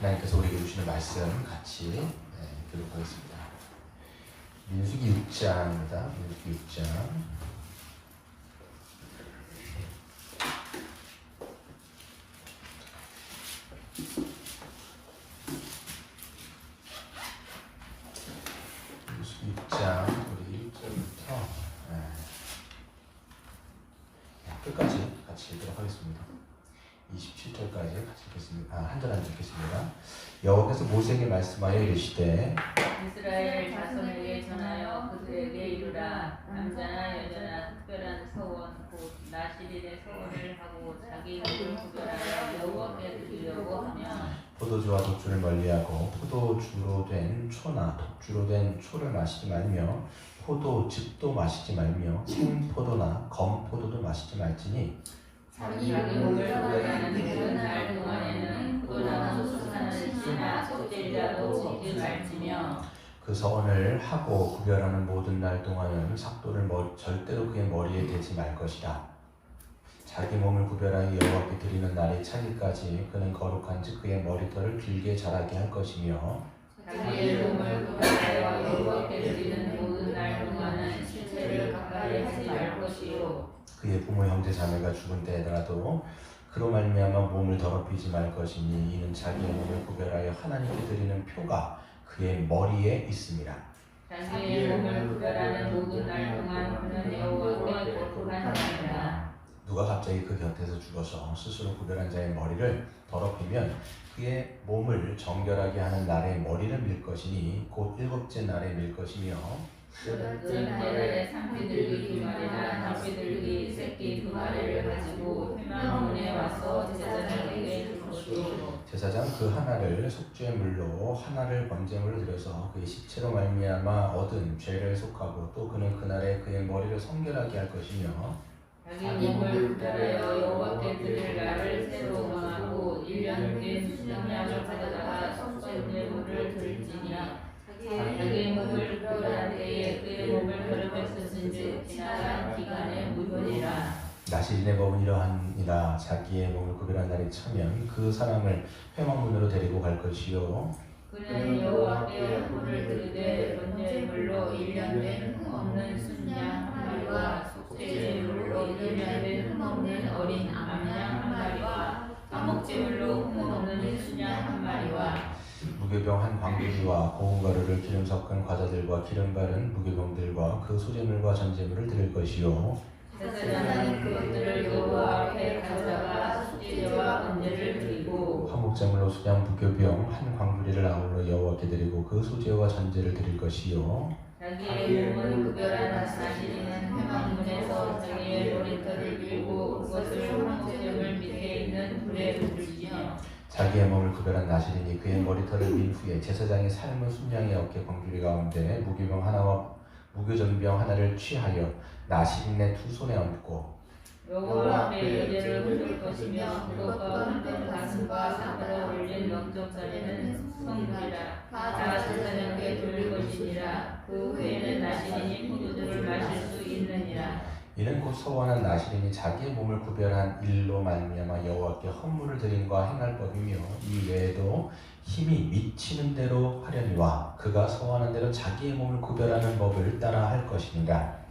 하나님께서 우리에게 주시는 말씀 같이 기록하겠습니다. 민수기 6장입니다. 민수기 6장. 민수기 6장 우리 1절부터 끝까지 같이 읽도록 하겠습니다. 27절까지 같이 읽겠습니다. 한 절 읽겠습니다. 여호와께서 모세에게 말씀하여 이르시되 이스라엘 자손에게 전하여 그들에게 이르라. 남자나 여자나 특별한 서원 곧 나시린의 서원을 하고 자기 이름을 구별하여 여호와께 드리려고 하면 포도주와 독주를 멀리하고 포도주로 된 초나 독주로 된 초를 마시지 말며 포도즙도 마시지 말며 생포도나 검포도도 마시지 말지니 자기 몸을 구별하는 모든 날 동안에는 포도나무 수산을 씨나 속죄자도 지지 말지며 그 서원을 하고 구별하는 모든 날 동안은 삭도를 절대로 그의 머리에 대지 말 것이라. 자기 몸을 구별하여 여호와께 드리는 날이 차기까지 그는 거룩한즉 그의 머리털을 길게 자라게 할 것이며 자기의 몸을 구별하여 여호와께 드리는 모든 날 동안은 신체를 가까이 하지 말 것이요 그의 부모 형제 자매가 죽은 때에라도 그로 말미암아 몸을 더럽히지 말 것이니 이는 자기의 몸을 구별하여 하나님께 드리는 표가 그의 머리에 있음이라. 자기의 몸을 구별하는 모든 날 동안 그는 여호와께 거룩한 자니라. 누가 갑자기 그 곁에서 죽어서 스스로 구별한 자의 머리를 더럽히면 그의 몸을 정결하게 하는 날에 머리를 밀 것이니 곧 일곱째 날에 밀 것이며 여덟째 날에 산비둘기 두 마리나 닭비둘기 새끼 두 마리를 가지고 회막문에 와서 제사장에게 줄 것이요 제사장 그 하나를 속죄물로 하나를 번제물로 드려서 그의 시체로 말미암아 얻은 죄를 속하고 또 그는 그날에 그의 머리를 성결하게 할 것이며 자기 몸을 구별하여 여호와께 드릴 날을 새로 정하고 1년 된 수령량을 가져다가 속죄물을 드릴지니라. 자기 몸을 구별한 때에 그의 몸을 더럽혔은즉 지나간 기간의 무효니라. 나시린의 법은 이러하니라. 자기의 몸을 구별한 날이 차면 그 사람을 회막문으로 데리고 갈 것이요 그는 여호와께 혼을 드리되 번제물로 1년 된 흠없는 순양 한 마리와 속죄제물로 1년 된 흠없는 어린 암양 한 마리와 화목제물로 흠없는 순양 한 마리와 무교병 한 광주리와 고운 가루를 기름 섞은 과자들과 기름 바른 무교병들과 그 소제물과 전제물을 드릴 것이요 제사장은 그것들을 여호와 앞에 가져다가 속죄제와 번제를 드리고 화목제물로 수양 무교병 한 광주리를 아울러 여호와께 드리고 그 소제와 전제를 드릴 것이요 자기의 몸을 구별한 나시린은 회막문에서 자기의 머리털을 밀고 그것을 화목제물 밑에 있는 불에 굽을지며 자기의 몸을 구별한 나시린이 그의 머리털을 민 후에 제사장이 삶은 순양의 어깨 광주리 가운데 무교병 하나와 무교전병 하나를 취하여 나시린의 두 손에 얹고 여호와 앞에 유대를 훑을 것이며 그것과 흔든 가슴과 상으로 올린 명적자리는 성물이라. 다 제사장에게 돌릴 것이니라. 그 후에는 나시린이 포도주를 마실 수 있느니라. 이는 곧 서원한 나시린이 자기의 몸을 구별한 일로 말미암아 여호와께 헌물을 드림과 행할 법이며 이 외에도 힘이 미치는 대로 하려니와 그가 서원한 대로 자기의 몸을 구별하는 법을 따라 할 것이니라.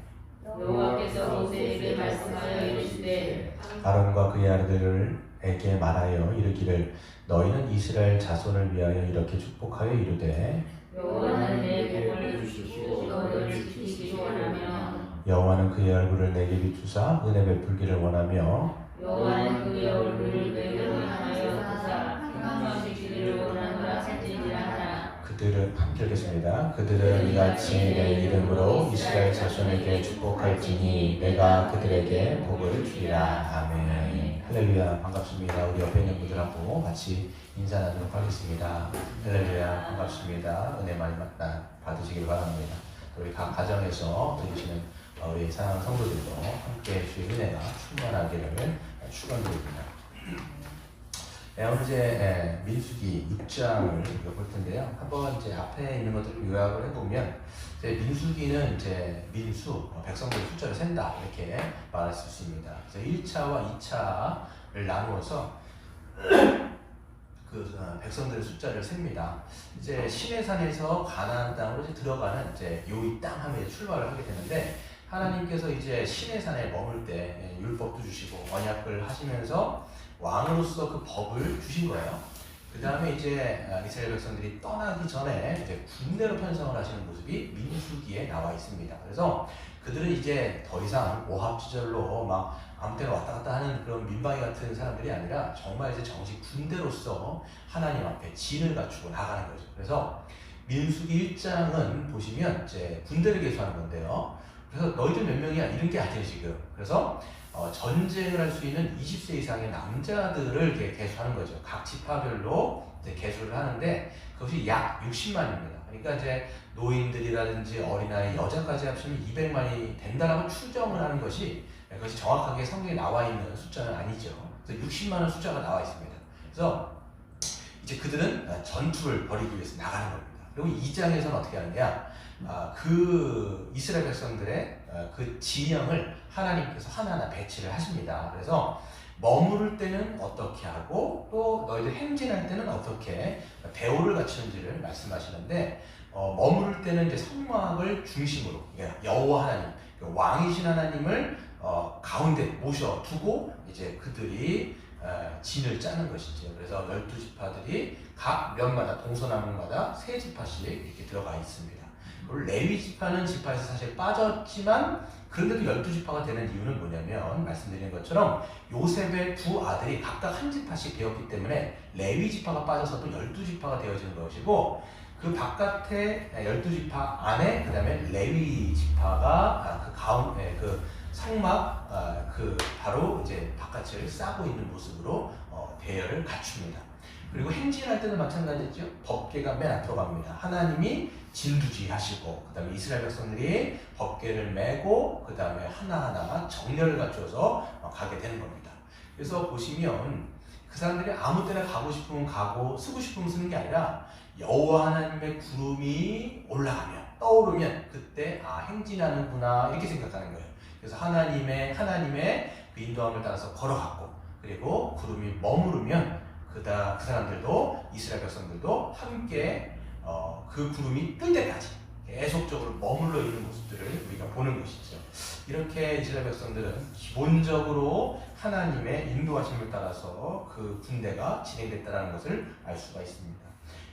여호와께서 모세에게 말씀하여 이르시되 아론과 그의 아들들에게 말하여 이르기를 너희는 이스라엘 자손을 위하여 이렇게 축복하여 이르되 여호와는 내 복을 주시고 너를 지키시기 원하며 여호와는 그의 얼굴을 내게 비추사 은혜 베풀기를 원하며 여호와는 그의 얼굴을 내게 향하여 부사 평안하시기를 원하노라 하시니라 하라. 그들은 함께 읽겠습니다. 그들은 이같이 내 이름으로 이스라엘 자손에게 축복할지니 내가 그들에게 복을 주리라. 아멘. 할렐루야. 반갑습니다. 우리 옆에 있는 분들하고 같이 인사 나누도록 하겠습니다. 할렐루야. 반갑습니다. 은혜 많이 받으시길 바랍니다. 우리 각 가정에서 들으시는 우리 사랑하는 성도들도 함께 주의 은혜가 충만하기를 축원드립니다. 오늘 이제 민수기 6장을 볼 텐데요. 한번 이제 앞에 있는 것들을 요약을 해보면 이제 민수기는 이제 민수 백성들의 숫자를 센다 이렇게 말할 수 있습니다. 그래서 1차와 2차를 나누어서 그 백성들의 숫자를 셉니다. 이제 시내산에서 가나안 땅으로 이제 들어가는 이제 이 땅 하면 출발을 하게 되는데 하나님께서 이제 시내산에 머물 때 율법도 주시고 언약을 하시면서 왕으로서 그 법을 주신 거예요. 그 다음에 이제 이스라엘 백성들이 떠나기 전에 이제 군대로 편성을 하시는 모습이 민수기에 나와 있습니다. 그래서 그들은 이제 더 이상 오합지졸로 막 아무 때나 왔다 갔다 하는 그런 민방위 같은 사람들이 아니라 정말 이제 정식 군대로서 하나님 앞에 진을 갖추고 나가는 거죠. 그래서 민수기 1장은 보시면 이제 군대를 개수하는 건데요. 그래서 너희들 몇 명이야? 이런 게 아니에요, 지금. 그래서 전쟁을 할 수 있는 20세 이상의 남자들을 이렇게 개수하는 거죠. 각 지파별로 이제 개수를 하는데 그것이 약 60만입니다. 그러니까 이제 노인들이라든지 어린아이, 여자까지 합치면 200만이 된다라고 추정을 하는 것이 그것이 정확하게 성경에 나와 있는 숫자는 아니죠. 그래서 60만은 숫자가 나와 있습니다. 그래서 이제 그들은 전투를 벌이기 위해서 나가는 겁니다. 그리고 2장에서는 어떻게 하느냐? 그 이스라엘 백성들의 그 진영을 하나님께서 하나하나 배치를 하십니다. 그래서 머무를 때는 어떻게 하고 또 너희들 행진할 때는 어떻게 대우를 갖추는지를 말씀하시는데 머무를 때는 이제 성막을 중심으로 여호와 하나님, 왕이신 하나님을 가운데 모셔두고 이제 그들이 진을 짜는 것이죠. 그래서 12지파들이 각 면마다 동서남북마다 3지파씩 이렇게 들어가 있습니다. 그리고 레위 지파는 지파에서 사실 빠졌지만 그런데도 12지파가 되는 이유는 뭐냐면 말씀드린 것처럼 요셉의 두 아들이 각각 한 지파씩 되었기 때문에 레위 지파가 빠져서 또 12지파가 되어지는 것이고 그 바깥에 12지파 안에 그 다음에 레위 지파가 그 가운데 그 성막 그 바로 이제 바깥을 싸고 있는 모습으로 대열을 갖춥니다. 그리고 행진할 때도 마찬가지죠. 법궤가 맨 앞으로 갑니다. 하나님이 진두지하시고 그 다음에 이스라엘 백성들이 법궤를 메고 그 다음에 하나하나 정렬을 갖춰서 가게 되는 겁니다. 그래서 보시면 그 사람들이 아무 때나 가고 싶으면 가고 쓰고 싶으면 쓰는 게 아니라 여호와 하나님의 구름이 올라가면 떠오르면 그때 행진하는구나 이렇게 생각하는 거예요. 그래서 하나님의 그 인도함을 따라서 걸어갔고 그리고 구름이 머무르면 그 사람들도 이스라엘 백성들도 함께 그 구름이 뜰 때까지 계속적으로 머물러 있는 모습들을 우리가 보는 것이죠. 이렇게 이스라엘 백성들은 기본적으로 하나님의 인도하심을 따라서 그 군대가 진행됐다는 것을 알 수가 있습니다.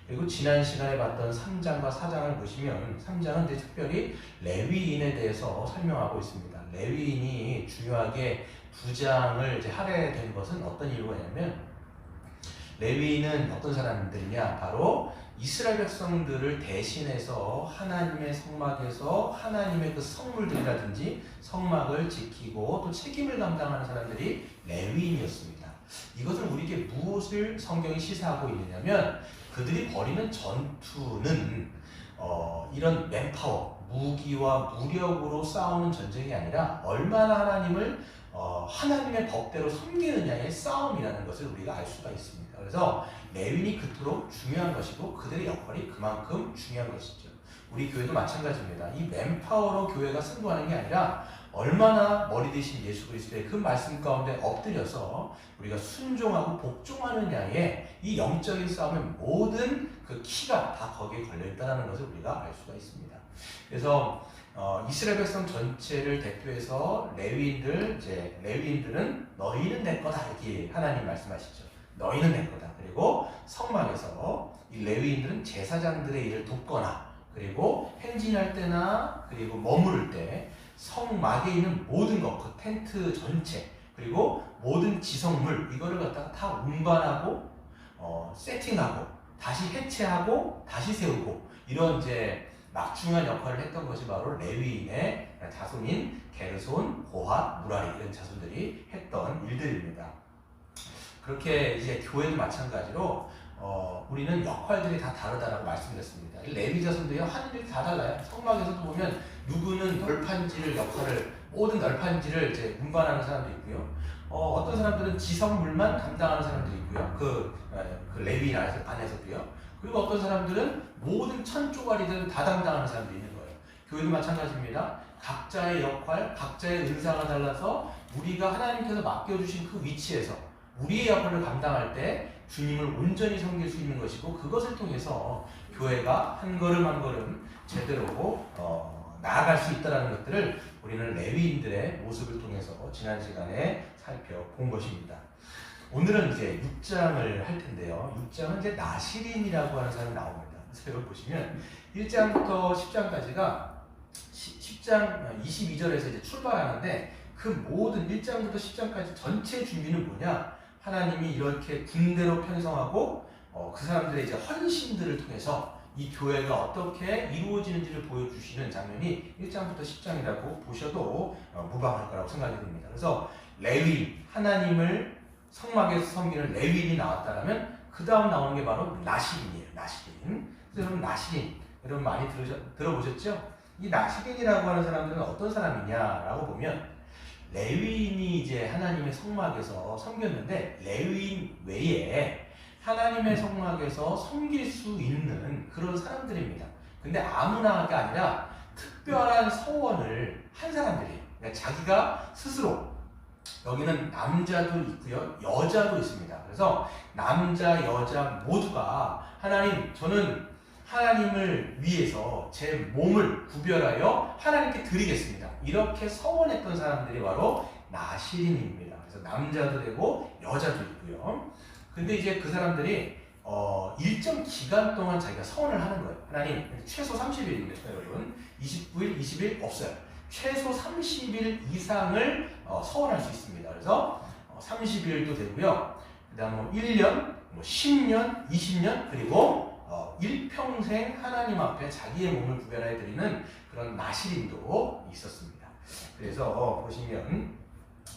그리고 지난 시간에 봤던 3장과 4장을 보시면 3장은 이제 특별히 레위인에 대해서 설명하고 있습니다. 레위인이 중요하게 부장을 이제 하게 된 것은 어떤 이유가냐면 레위인은 어떤 사람들이냐? 바로 이스라엘 백성들을 대신해서 하나님의 성막에서 하나님의 그 성물들이라든지 성막을 지키고 또 책임을 감당하는 사람들이 레위인이었습니다. 이것은 우리에게 무엇을 성경이 시사하고 있느냐면 그들이 벌이는 전투는 이런 맨파워, 무기와 무력으로 싸우는 전쟁이 아니라 얼마나 하나님을 하나님의 법대로 섬기느냐의 싸움이라는 것을 우리가 알 수가 있습니다. 그래서 레위인이 그토록 중요한 것이고 그들의 역할이 그만큼 중요한 것이죠. 우리 교회도 마찬가지입니다. 이 맨파워로 교회가 승부하는 게 아니라 얼마나 머리 대신 예수 그리스도의 그 말씀 가운데 엎드려서 우리가 순종하고 복종하느냐에 이 영적인 싸움의 모든 그 키가 다 거기에 걸려있다는 것을 우리가 알 수가 있습니다. 그래서 이스라엘 백성 전체를 대표해서 레위인들은 너희는 내 거다 이렇게 하나님 말씀하시죠. 너희는 내 거다. 그리고 성막에서 이 레위인들은 제사장들의 일을 돕거나 그리고 행진할 때나 그리고 머무를 때 성막에 있는 모든 것, 그 텐트 전체 그리고 모든 지성물 이거를 갖다가 다 운반하고 세팅하고 다시 해체하고 다시 세우고 이런 이제 막중한 역할을 했던 것이 바로 레위인의 자손인 게르손, 고핫, 무라리 이런 자손들이 했던 일들입니다. 그렇게 이제 교회도 마찬가지로 우리는 역할들이 다 다르다라고 말씀드렸습니다. 레위 자손들이 하는 일이 다 달라요. 성막에서도 보면 누구는 널판지를 모든 널판지를 이제 운반하는 사람도 있고요. 어떤 사람들은 지성물만 담당하는 사람도 있고요. 그 레위인 안에서도요. 그리고 어떤 사람들은 모든 천조가리들을 다 담당하는 사람도 있는 거예요. 교회도 마찬가지입니다. 각자의 역할, 각자의 은사가 달라서 우리가 하나님께서 맡겨주신 그 위치에서 우리의 역할을 감당할 때 주님을 온전히 섬길 수 있는 것이고, 그것을 통해서 교회가 한 걸음 한 걸음 제대로 나아갈 수 있다는 것들을 우리는 레위인들의 모습을 통해서 지난 시간에 살펴본 것입니다. 오늘은 이제 6장을 할 텐데요. 6장은 이제 나시린이라고 하는 사람이 나옵니다. 그래서 이걸 보시면 1장부터 10장까지가 10장 22절에서 이제 출발하는데, 그 모든 1장부터 10장까지 전체 준비는 뭐냐? 하나님이 이렇게 군대로 편성하고 그 사람들의 이제 헌신들을 통해서 이 교회가 어떻게 이루어지는지를 보여주시는 장면이 1장부터 10장이라고 보셔도 무방할 거라고 생각이 듭니다. 그래서 레위, 하나님을 성막에서 섬기는 레위인이 나왔다면 그 다음 나오는 게 바로 나시린이에요. 나시린. 그래서 여러분 나시린, 여러분 많이 들어보셨죠? 이 나시린이라고 하는 사람들은 어떤 사람이냐라고 보면, 레위인이 이제 하나님의 성막에서 섬겼는데 레위인 외에 하나님의 성막에서 섬길 수 있는 그런 사람들입니다. 근데 아무나가 아니라 특별한 서원을 한 사람들이에요. 그러니까 자기가 스스로, 여기는 남자도 있고요, 여자도 있습니다. 그래서 남자, 여자 모두가 하나님, 저는 하나님을 위해서 제 몸을 구별하여 하나님께 드리겠습니다. 이렇게 서원했던 사람들이 바로 나시린입니다. 그래서 남자도 되고 여자도 있고요. 근데 이제 그 사람들이 일정 기간 동안 자기가 서원을 하는 거예요. 하나님, 최소 30일입니다, 여러분. 29일, 20일 없어요. 최소 30일 이상을 서원할 수 있습니다. 그래서 30일도 되고요. 그 다음 1년, 10년, 20년, 그리고 일평생 하나님 앞에 자기의 몸을 구별하여 드리는 그런 나시린도 있었습니다. 그래서 보시면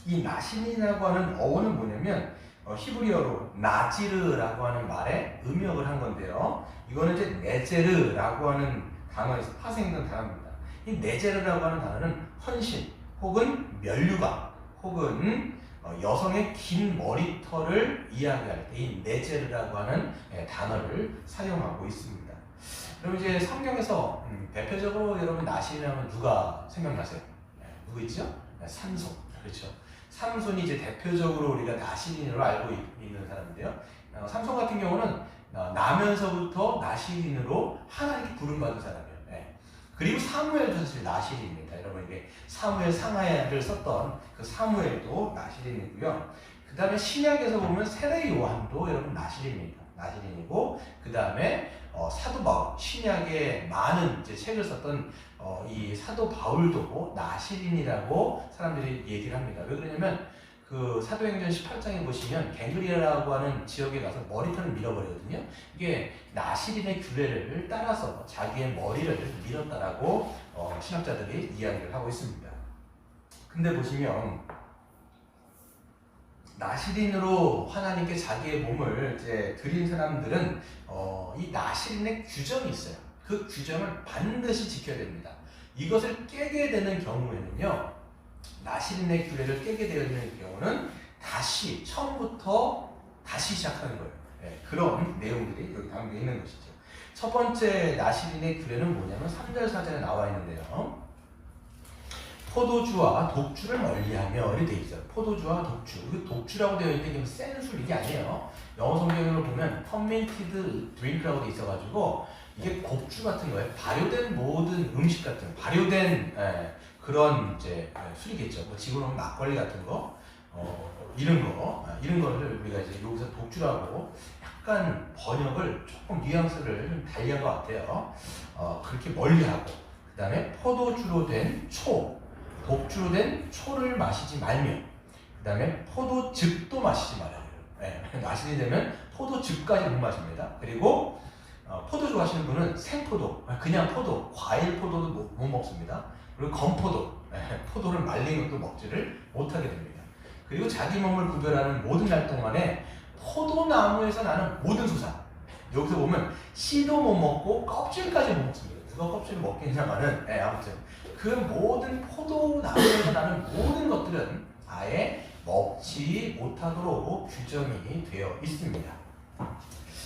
이 나시린이라고 하는 어원은 뭐냐면 히브리어로 나지르라고 하는 말에 음역을 한 건데요. 이거는 이제 네제르라고 하는 단어에서 파생된 단어입니다. 이 네제르라고 하는 단어는 헌신 혹은 면류관 혹은 여성의 긴 머리털을 이야기할 때 이 네제르라고 하는 단어를 사용하고 있습니다. 그럼 이제 성경에서 대표적으로 여러분 나시린하면 누가 생각나세요? 누구 있죠? 삼손. 그렇죠. 삼손이 이제 대표적으로 우리가 나시린으로 알고 있는 사람인데요. 삼손 같은 경우는 나면서부터 나시린으로 하나님께 부름받은 사람이에요. 그리고 사무엘도 사실 나시린입니다. 여러분, 이게 사무엘 상하야를 썼던 그 사무엘도 나시린이고요. 그 다음에 신약에서 보면 세례 요한도 여러분 나시린입니다. 나시린이고, 그 다음에 사도 바울, 신약에 많은 이제 책을 썼던 이 사도 바울도 나시린이라고 사람들이 얘기를 합니다. 왜 그러냐면 그 사도행전 18장에 보시면 갱그리아라고 하는 지역에 가서 머리털을 밀어버리거든요. 이게 나시린의 규례를 따라서 자기의 머리를 밀었다라고 신학자들이 이야기를 하고 있습니다. 근데 보시면 나시린으로 하나님께 자기의 몸을 이제 드린 사람들은 이 나시린의 규정이 있어요. 그 규정을 반드시 지켜야 됩니다. 이것을 깨게 되는 경우에는요, 나시린의 규례를 깨게 되는 경우는 처음부터 다시 시작하는 거예요. 그런 내용들이 여기 담겨 있는 것이죠. 첫 번째 나시린의 규례는 뭐냐면 3절 4절에 나와 있는데요. 포도주와 독주를 멀리하며 이렇게 되어 있어요. 포도주와 독주. 독주라고 되어 있는 게 센 술 이게 아니에요. 영어 성경으로 보면 fermented drink라고 되어 있어가지고 이게 곡주 같은 거예요. 발효된 모든 음식 같은 발효된 그런 이제 술이겠죠. 뭐 지금은 막걸리 같은 거, 이런 거를 우리가 이제 여기서 독주라고 약간 번역을 조금 뉘앙스를 좀 달리한 것 같아요. 그렇게 멀리하고, 그 다음에 포도주로 된 독주로 된 초를 마시지 말며, 그 다음에 포도즙도 마시지 말아요. 나시린이 되면 포도즙까지 못 마십니다. 그리고 포도 좋아하시는 분은 생포도, 그냥 포도, 과일 포도도 못 먹습니다. 그리고 건포도, 포도를 말린 것도 먹지를 못하게 됩니다. 그리고 자기 몸을 구별하는 모든 날 동안에 포도나무에서 나는 모든 수산, 여기서 보면 씨도 못 먹고 껍질까지 못 먹습니다. 누가 껍질을 먹겠냐마는 아무튼 그 모든 포도나무에서 나는 모든 것들은 아예 먹지 못하도록 규정이 되어 있습니다.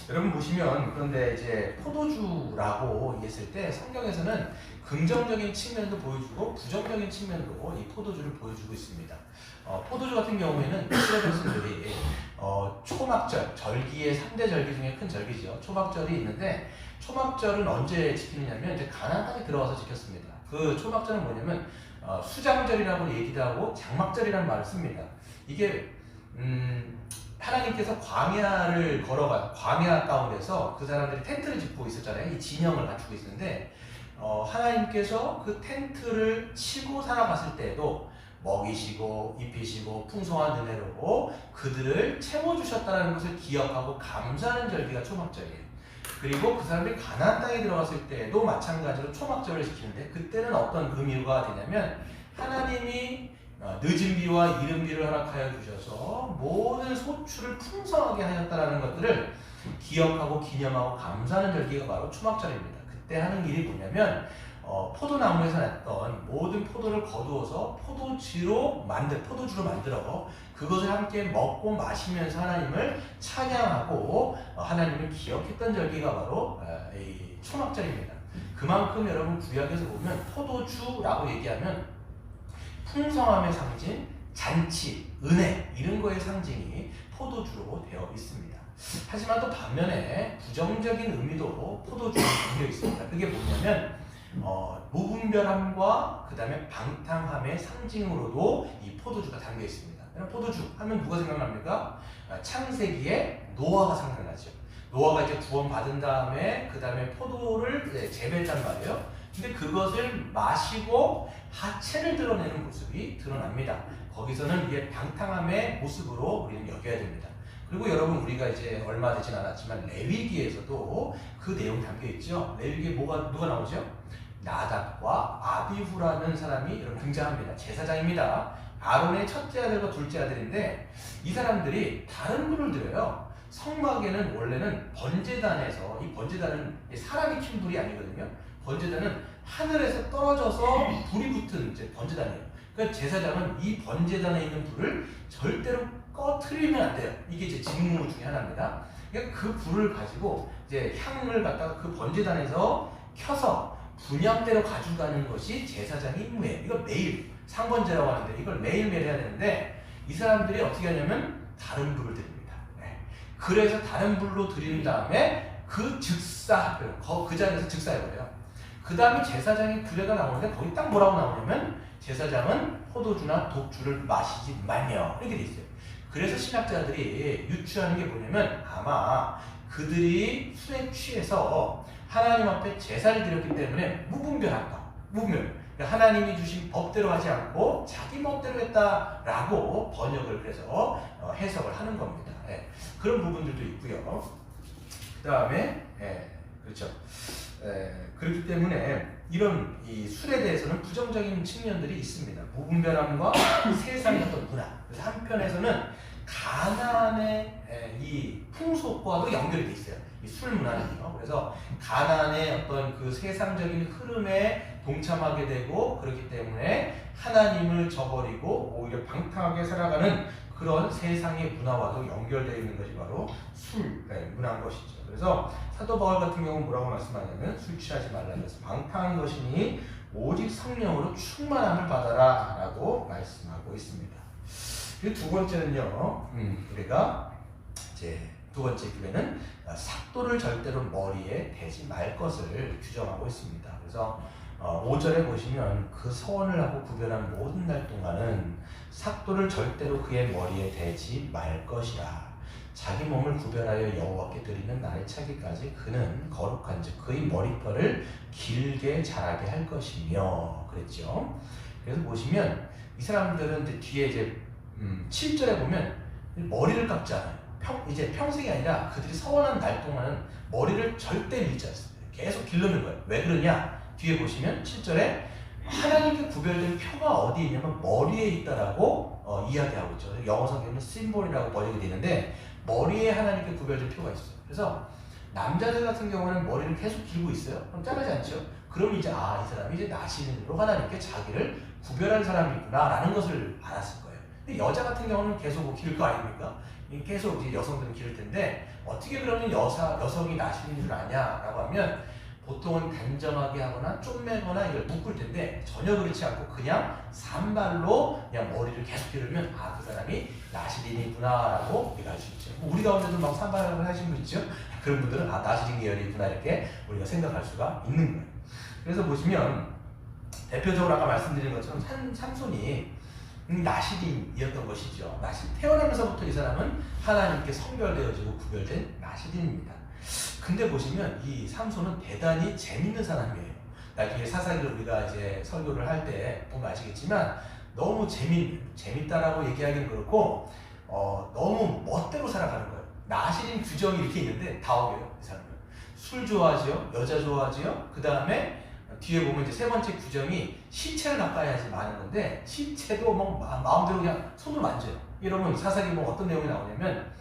여러분 보시면, 그런데 이제 포도주라고 했을 때 성경에서는 긍정적인 측면도 보여주고 부정적인 측면도 이 포도주를 보여주고 있습니다. 포도주 같은 경우에는 이스라엘 백성들이 초막절, 절기의 3대 절기 중에 큰 절기죠. 초막절이 있는데 초막절은 언제 지키느냐면 이제 가나안 땅에 들어와서 지켰습니다. 그 초막절은 뭐냐면 수장절이라고 얘기도 하고 장막절이라는 말을 씁니다. 이게 하나님께서 광야 가운데서 그 사람들이 텐트를 짓고 있었잖아요. 이 진영을 갖추고 있었는데 하나님께서 그 텐트를 치고 살아갔을 때에도 먹이시고 입히시고 풍성한 은혜로 그들을 채워주셨다는 것을 기억하고 감사하는 절기가 초막절이에요. 그리고 그 사람들이 가나안 땅에 들어갔을 때에도 마찬가지로 초막절을 지키는데 그때는 어떤 의미가 되냐면 하나님이 늦은 비와 이른 비를 허락하여 주셔서 모든 소출을 풍성하게 하였다는 것들을 기억하고 기념하고 감사하는 절기가 바로 초막절입니다. 그때 하는 일이 뭐냐면 포도나무에서 났던 모든 포도를 거두어서 포도주로 만들어 그것을 함께 먹고 마시면서 하나님을 찬양하고 하나님을 기억했던 절기가 바로 이 초막절입니다. 그만큼 여러분 구약에서 보면 포도주라고 얘기하면 풍성함의 상징, 잔치, 은혜 이런 거의 상징이 포도주로 되어 있습니다. 하지만 또 반면에 부정적인 의미도 포도주에 담겨 있습니다. 그게 뭐냐면 무분별함과 그 다음에 방탕함의 상징으로도 이 포도주가 담겨 있습니다. 포도주 하면 누가 생각납니까? 창세기에 노아가 생각나죠. 노아가 이제 구원받은 다음에 그 다음에 포도를 재배했단 말이에요. 근데 그것을 마시고 하체를 드러내는 모습이 드러납니다. 거기서는 이게 방탕함의 모습으로 우리는 여겨야 됩니다. 그리고 여러분 우리가 이제 얼마 되진 않았지만 레위기에서도 그 내용 담겨 있죠. 레위기에 누가 나오죠? 나답과 아비후라는 사람이 여러분 등장합니다. 제사장입니다. 아론의 첫째 아들과 둘째 아들인데 이 사람들이 다른 불을 들여요. 성막에는 원래는 번제단에서 이 번제단은 사람이 킨 불이 아니거든요. 번제단은 하늘에서 떨어져서 불이 붙은 이제 번제단이에요. 그러니까 제사장은 이 번제단에 있는 불을 절대로 꺼트리면 안 돼요. 이게 이제 직무 중에 하나입니다. 그러니까 그 불을 가지고 이제 향을 갖다가 그 번제단에서 켜서 분향대로 가져가는 것이 제사장의 임무예요. 이걸 매일 상번제라고 하는데 이걸 매일매일 해야 되는데 이 사람들이 어떻게 하냐면 다른 불을 드립니다. 그래서 다른 불로 드린 다음에 그 자리에서 즉사해버려요. 그 다음에 제사장의 규례가 나오는데 거기 딱 뭐라고 나오냐면 제사장은 포도주나 독주를 마시지 말며 이렇게 돼 있어요. 그래서 신학자들이 유추하는 게 뭐냐면 아마 그들이 술에 취해서 하나님 앞에 제사를 드렸기 때문에 무분별하다. 그러니까 하나님이 주신 법대로 하지 않고 자기 멋대로 했다라고 번역을 그래서 해석을 하는 겁니다. 그런 부분들도 있고요. 그 다음에 그렇죠. 그렇기 때문에 이런 이 술에 대해서는 부정적인 측면들이 있습니다. 무분별함과 세상의 어떤 문화. 그래서 한편에서는 가나안의 이 풍속과도 연결이 돼 있어요. 이 술 문화는요. 그래서 가나안의 어떤 그 세상적인 흐름에 동참하게 되고 그렇기 때문에 하나님을 저버리고 오히려 방탕하게 살아가는 그런 세상의 문화와도 연결되어 있는 것이 바로 술 문화인 것이죠. 그래서 사도 바울 같은 경우는 뭐라고 말씀하냐면 술 취하지 말라 해서 방탕한 것이니 오직 성령으로 충만함을 받아라 라고 말씀하고 있습니다. 그리고 두 번째는요, 우리가 이제 두 번째 규례는 삭도를 절대로 머리에 대지 말 것을 규정하고 있습니다. 그래서 5절에 보시면 그 서원을 하고 구별한 모든 날 동안은 삭도를 절대로 그의 머리에 대지 말 것이라. 자기 몸을 구별하여 여호와께 드리는 날에 차기까지 그는 거룩한즉 그의 머리털을 길게 자라게 할 것이며 그랬죠. 그래서 보시면 이 사람들은 이제 뒤에 이제 7절에 보면 머리를 깎지 않아요. 이제 평생이 아니라 그들이 서원한 날 동안은 머리를 절대 밀지 않습니다. 계속 기르는 거예요. 왜 그러냐? 뒤에 보시면 7절에 하나님께 구별된 표가 어디에 있냐면 머리에 있다라고 이야기하고 있죠. 영어 성경은 심볼이라고 번역이 되는데 머리에 하나님께 구별된 표가 있어요. 그래서 남자들 같은 경우는 머리를 계속 길고 있어요. 그럼 자르지 않죠. 그럼 이제 이 사람이 이제 나시는으로 하나님께 자기를 구별한 사람이구나 라는 것을 알았을 거예요. 근데 여자 같은 경우는 계속 기를 거 아닙니까? 계속 이제 여성들은 기를 텐데 어떻게 그러면 여성이 나시는 줄 아냐라고 하면 보통은 단정하게 하거나 쪼매거나 이걸 묶을 텐데 전혀 그렇지 않고 그냥 산발로 그냥 머리를 계속 기르면 아, 그 사람이 나시린이구나라고 우리가 알 수 있죠. 우리 가운데도 막 산발을 하시는 분 있죠. 그런 분들은 아, 나시린 계열이구나 이렇게 우리가 생각할 수가 있는 거예요. 그래서 보시면 대표적으로 아까 말씀드린 것처럼 삼손이 나시린이었던 것이죠. 태어나면서부터 이 사람은 하나님께 성별되어지고 구별된 나시린입니다. 근데 보시면 이 삼손은 대단히 재밌는 사람이에요. 나중에 사사기를 우리가 이제 설교를 할 때 보면 아시겠지만 너무 재밌다라고 얘기하기는 그렇고 너무 멋대로 살아가는 거예요. 나시린 규정이 이렇게 있는데 다 어겨요. 이 사람은 술 좋아하지요, 여자 좋아하지요. 그 다음에 뒤에 보면 이제 세 번째 규정이 시체를 가까이 하지 마는 건데 시체도 뭐 마음대로 그냥 손으로 만져요. 이러면 사사기 보면 어떤 내용이 나오냐면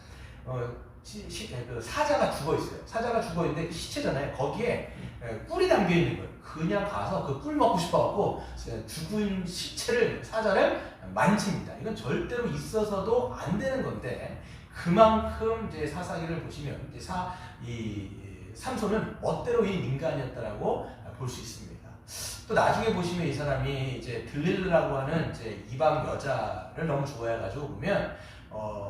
그 사자가 죽어 있어요. 사자가 죽어 있는데 시체잖아요. 거기에 꿀이 담겨 있는 거예요. 그냥 가서 그 꿀 먹고 싶어갖고 죽은 시체를 사자를 만집니다. 이건 절대로 있어서도 안 되는 건데 그만큼 이제 사사기를 보시면 이제 이 삼손은 멋대로인 인간이었다라고 볼 수 있습니다. 또 나중에 보시면 이 사람이 이제 들릴라고 하는 이제 이방 여자를 너무 좋아해가지고 보면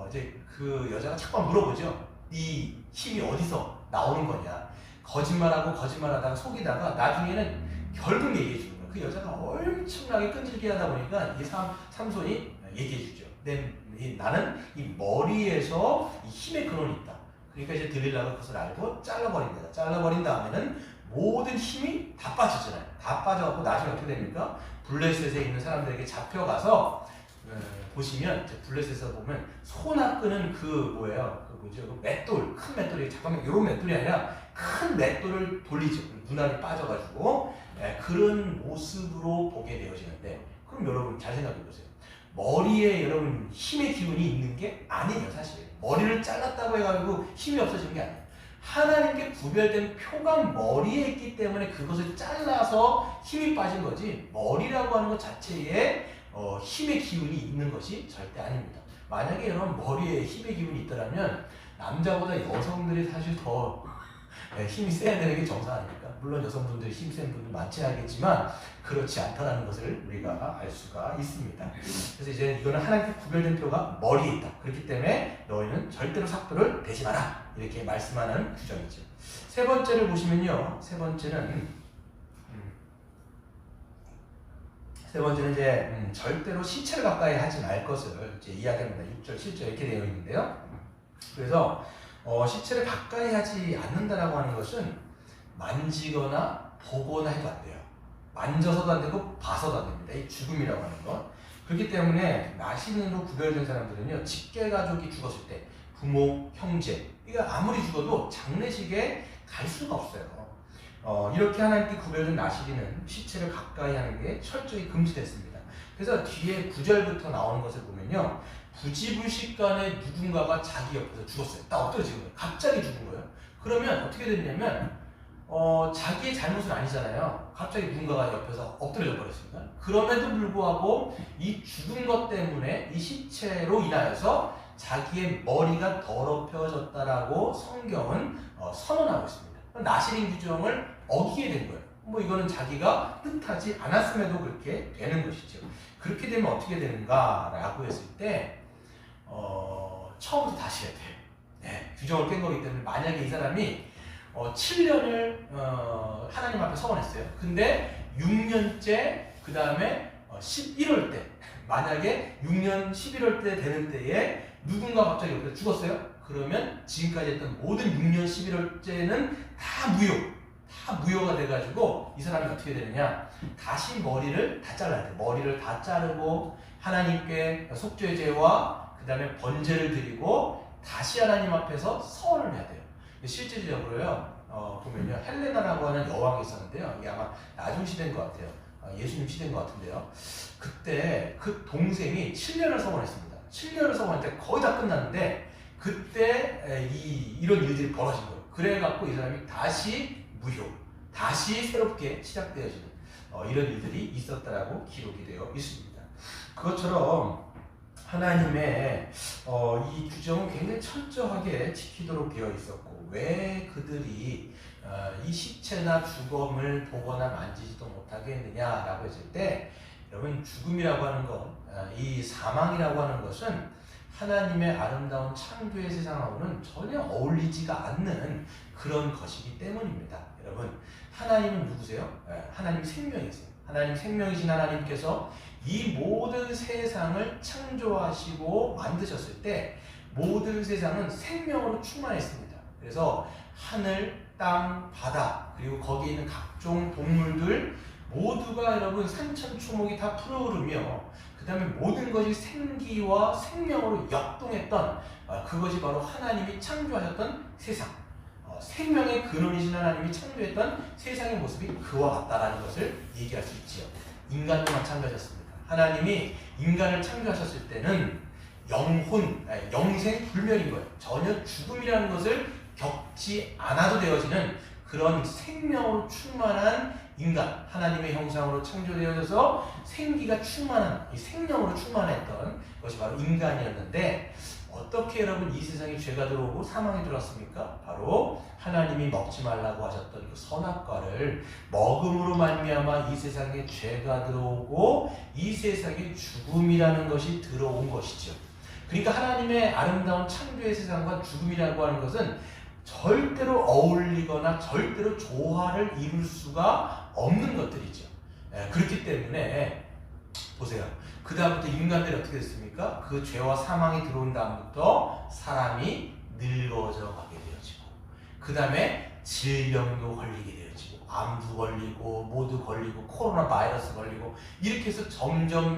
이제 그 여자가 자꾸 물어보죠. 네 힘이 어디서 나오는 거냐? 거짓말하다가 속이다가 나중에는 결국 얘기해 주는 거예요. 그 여자가 엄청나게 끈질기게 하다 보니까 이 삼손이 얘기해 주죠. 나는 이 머리에서 이 힘의 근원이 있다. 그러니까 이제 들릴라가 그것을 알고 잘라버립니다. 잘라버린 다음에는 모든 힘이 다 빠지잖아요. 다 빠져갖고 나중에 어떻게 됩니까? 블레셋에 있는 사람들에게 잡혀가서 보시면 이제 블레셋에서 보면 소나 끄는 그 맷돌, 큰 맷돌이 잠깐만 이런 맷돌이 아니라 큰 맷돌을 돌리죠. 눈알이 빠져가지고 그런 모습으로 보게 되어지는데 그럼 여러분 잘 생각해 보세요. 머리에 여러분 힘의 기운이 있는 게 아니에요. 사실 머리를 잘랐다고 해가지고 힘이 없어지는 게 아니에요. 하나님께 구별된 표가 머리에 있기 때문에 그것을 잘라서 힘이 빠진 거지 머리라고 하는 것 자체에 힘의 기운이 있는 것이 절대 아닙니다. 만약에 여러분 머리에 힘의 기운이 있더라면 남자보다 여성들이 사실 더 힘이 세야 되는 게 정상 아닙니까? 물론 여성분들이 힘센 분들 많지 않겠지만 그렇지 않다는 것을 우리가 알 수가 있습니다. 그래서 이제 이거는 하나님께 구별된 표가 머리에 있다. 그렇기 때문에 너희는 절대로 삭도를 대지 마라. 이렇게 말씀하는 규정이죠. 세 번째를 보시면요. 세 번째는 이제 절대로 시체를 가까이 하지 말 것을 이제 이야기합니다. 6절, 7절 이렇게 되어 있는데요. 그래서 시체를 가까이 하지 않는다라고 하는 것은 만지거나 보거나 해도 안 돼요. 만져서도 안 되고 봐서도 안 됩니다. 이 죽음이라고 하는 것. 그렇기 때문에 나시린으로 구별된 사람들은요. 직계가족이 죽었을 때 부모, 형제 이거 아무리 죽어도 장례식에 갈 수가 없어요. 이렇게 하나님께 구별된 나시린은 시체를 가까이 하는 게 철저히 금지됐습니다. 그래서 뒤에 9절부터 나오는 것을 보면요. 부지불식간에 누군가가 자기 옆에서 죽었어요. 딱 엎드려진 거예요. 갑자기 죽은 거예요. 그러면 어떻게 됐냐면 자기의 잘못은 아니잖아요. 갑자기 누군가가 옆에서 엎드려져 버렸습니다. 그럼에도 불구하고 이 죽은 것 때문에 이 시체로 인하여서 자기의 머리가 더럽혀졌다라고 성경은 선언하고 있습니다. 나시린 규정을 어기게 된 거예요. 뭐 이거는 자기가 뜻하지 않았음에도 그렇게 되는 것이죠. 그렇게 되면 어떻게 되는가라고 했을 때 처음부터 다시 해야 돼요. 네, 규정을 깬 거기 때문에 만약에 이 사람이 7년을 하나님 앞에 서원했어요. 근데 6년째 그 다음에 11월 때 만약에 6년 11월 때 되는 때에 누군가 갑자기 옆에서 죽었어요. 그러면 지금까지 했던 모든 6년 11월째는 다 무효가 돼가지고 이 사람이 어떻게 되느냐 다시 머리를 다 잘라야 돼. 머리를 다 자르고 하나님께 속죄제와 그 다음에 번제를 드리고 다시 하나님 앞에서 서원을 해야 돼요. 실제적으로요 보면요 헬레나라고 하는 여왕이 있었는데요. 이게 아마 나중 시대인 것 같아요. 예수님 시대인 것 같은데요. 그때 그 동생이 7년을 서원했습니다. 7년을 서원했는데 거의 다 끝났는데 그때 이런 일들이 벌어진 거예요. 그래갖고 이 사람이 다시 다시 새롭게 시작되어지는 이런 일들이 있었다라고 기록이 되어 있습니다. 그것처럼 하나님의 이 규정은 굉장히 철저하게 지키도록 되어 있었고, 왜 그들이 이 시체나 죽음을 보거나 만지지도 못하게 했느냐라고 했을 때, 여러분, 죽음이라고 하는 것, 이 사망이라고 하는 것은 하나님의 아름다운 창조의 세상하고는 전혀 어울리지가 않는 그런 것이기 때문입니다. 여러분, 하나님은 누구세요? 하나님 생명이세요. 하나님 생명이신 하나님께서 이 모든 세상을 창조하시고 만드셨을 때 모든 세상은 생명으로 충만했습니다. 그래서 하늘, 땅, 바다, 그리고 거기에 있는 각종 동물들 모두가 여러분 산천초목이 다 푸르르며, 그 다음에 모든 것이 생기와 생명으로 역동했던 그것이 바로 하나님이 창조하셨던 세상, 생명의 근원이신 하나님이 창조했던 세상의 모습이 그와 같다라는 것을 얘기할 수 있지요. 인간도 마찬가지였습니다. 하나님이 인간을 창조하셨을 때는 영혼, 영생 불멸인 거예요. 전혀 죽음이라는 것을 겪지 않아도 되어지는 그런 생명으로 충만한 인간, 하나님의 형상으로 창조되어져서 생기가 충만한, 이 생명으로 충만했던 것이 바로 인간이었는데, 어떻게 여러분 이 세상에 죄가 들어오고 사망이 들어왔습니까? 바로 하나님이 먹지 말라고 하셨던 그 선악과를 먹음으로 말미암아 이 세상에 죄가 들어오고 이 세상에 죽음이라는 것이 들어온 것이죠. 그러니까 하나님의 아름다운 창조의 세상과 죽음이라고 하는 것은 절대로 어울리거나 절대로 조화를 이룰 수가 없는 것들이죠. 그렇기 때문에 보세요. 그 다음부터 인간들이 어떻게 됐습니까? 그 죄와 사망이 들어온 다음부터 사람이 늙어져 가게 되어지고, 그 다음에 질병도 걸리게 되어지고, 암도 걸리고, 모두 걸리고, 코로나 바이러스 걸리고, 이렇게 해서 점점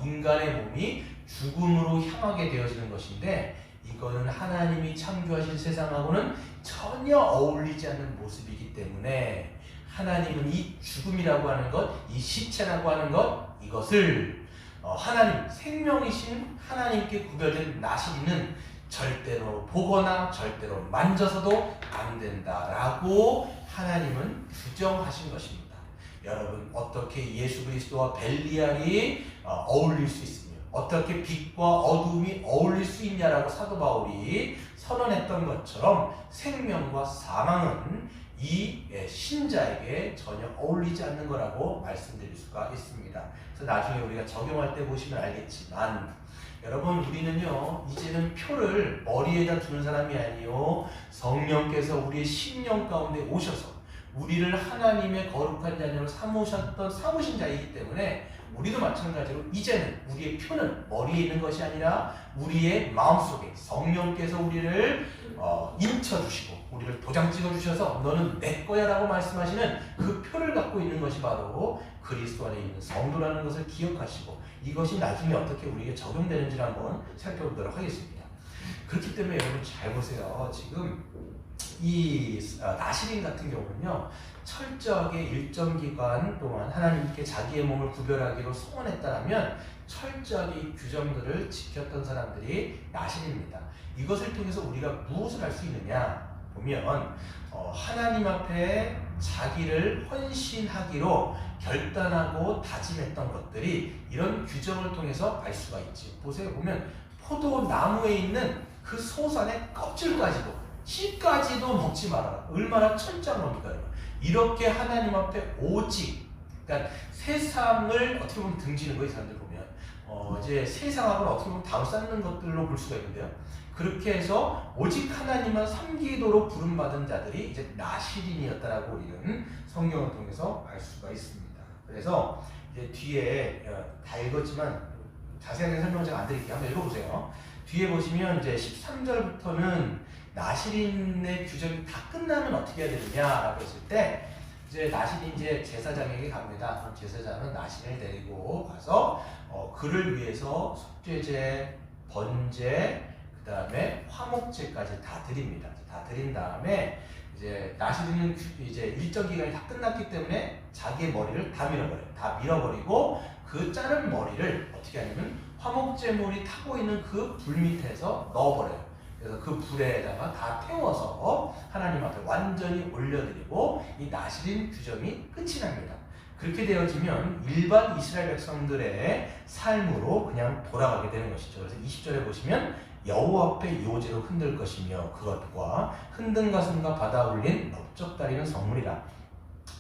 인간의 몸이 죽음으로 향하게 되어지는 것인데, 이거는 하나님이 창조하신 세상하고는 전혀 어울리지 않는 모습이기 때문에 하나님은 이 죽음이라고 하는 것, 이 시체라고 하는 것, 이것을 하나님, 생명이신 하나님께 구별된 나시리는 절대로 보거나 절대로 만져서도 안 된다라고 하나님은 규정하신 것입니다. 여러분, 어떻게 예수 그리스도와 벨리알이 어울릴 수 있습니까? 어떻게 빛과 어둠이 어울릴 수 있냐라고 사도 바울이 선언했던 것처럼 생명과 사망은 이 신자에게 전혀 어울리지 않는 거라고 말씀드릴 수가 있습니다. 그래서 나중에 우리가 적용할 때 보시면 알겠지만, 여러분, 우리는요 이제는 표를 머리에다 두는 사람이 아니요, 성령께서 우리의 심령 가운데 오셔서 우리를 하나님의 거룩한 자녀로 삼으신 자이기 때문에 우리도 마찬가지로 이제는 우리의 표는 머리에 있는 것이 아니라 우리의 마음속에 성령께서 우리를 인쳐주시고 우리를 도장 찍어주셔서 너는 내 거야 라고 말씀하시는 그 표를 갖고 있는 것이 바로 그리스도 안에 있는 성도라는 것을 기억하시고, 이것이 나중에 어떻게 우리에게 적용되는지를 한번 살펴보도록 하겠습니다. 그렇기 때문에 여러분 잘 보세요. 지금 이 나시린 같은 경우는요, 철저하게 일정 기간 동안 하나님께 자기의 몸을 구별하기로 소원했다면 철저하게 이 규정들을 지켰던 사람들이 나시린입니다. 이것을 통해서 우리가 무엇을 할 수 있느냐 보면, 하나님 앞에 자기를 헌신하기로 결단하고 다짐했던 것들이 이런 규정을 통해서 알 수가 있지. 보세요. 보면 포도나무에 있는 그 소산의 껍질까지도, 씨까지도 먹지 말아라. 얼마나 철저한 겁니까? 이렇게 하나님 앞에 오직, 그러니까 세상을 어떻게 보면 등지는 거예요. 사람들 보면 이제 세상하고는 어떻게 보면 담쌓는 것들로 볼 수가 있는데요. 그렇게 해서 오직 하나님만 섬기도록 부름받은 자들이 이제 나시린이었다라고 우리는 성경을 통해서 알 수가 있습니다. 그래서 이제 뒤에 다 읽었지만 자세하게 설명을 제가 안 드릴게요. 한번 읽어보세요. 뒤에 보시면 이제 13절부터는 나시린의 규정이 다 끝나면 어떻게 해야 되느냐라고 했을 때, 이제 나시린 이제 제사장에게 갑니다. 그럼 제사장은 나시린을 데리고 가서 그를 위해서 속죄제, 번제, 그 다음에 화목제까지 다 드립니다. 다 드린 다음에 이제 나시린은 이제 일정 기간이 다 끝났기 때문에 자기의 머리를 다 밀어버려요. 다 밀어버리고 그 자른 머리를 어떻게 하냐면 화목제물이 타고 있는 그 불 밑에서 넣어버려요. 그래서 그 불에다가 다 태워서 하나님 앞에 완전히 올려드리고 이 나시린 규정이 끝이 납니다. 그렇게 되어지면 일반 이스라엘 백성들의 삶으로 그냥 돌아가게 되는 것이죠. 그래서 20절에 보시면 여호와 앞에 요제로 흔들 것이며 그것과 흔든 가슴과 받아 올린 넓적다리는 성물이라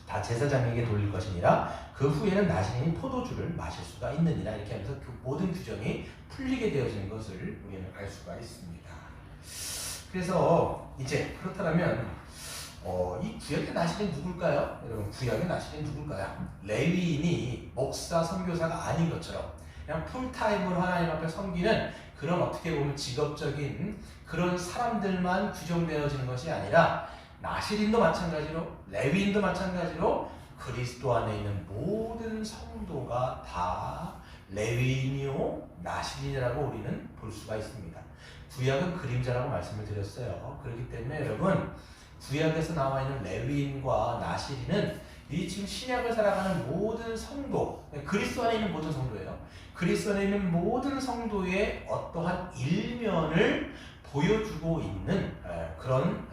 다 제사장에게 돌릴 것이니라 그 후에는 나시린이 포도주를 마실 수가 있느니라. 이렇게 하면서 그 모든 규정이 풀리게 되어지는 것을 우리는 알 수가 있습니다. 그래서 이제 그렇다면 이 구약의 나시린 누굴까요? 여러분, 구약의 나시린 누굴까요? 레위인이 목사, 선교사가 아닌 것처럼 그냥 풀타임으로 하나님 앞에 섬기는 그런 어떻게 보면 직업적인 그런 사람들만 규정되어지는 것이 아니라 나시린도 마찬가지로 레위인도 마찬가지로 그리스도 안에 있는 모든 성도가 다 레위인이요 나시린이라고 우리는 볼 수가 있습니다. 구약은 그림자라고 말씀을 드렸어요. 그렇기 때문에 여러분, 구약에서 나와 있는 레위인과 나시린은 이 지금 신약을 살아가는 모든 성도, 그리스도 안에 있는 모든 성도예요. 그리스도 안에 있는 모든 성도의 어떠한 일면을 보여주고 있는 그런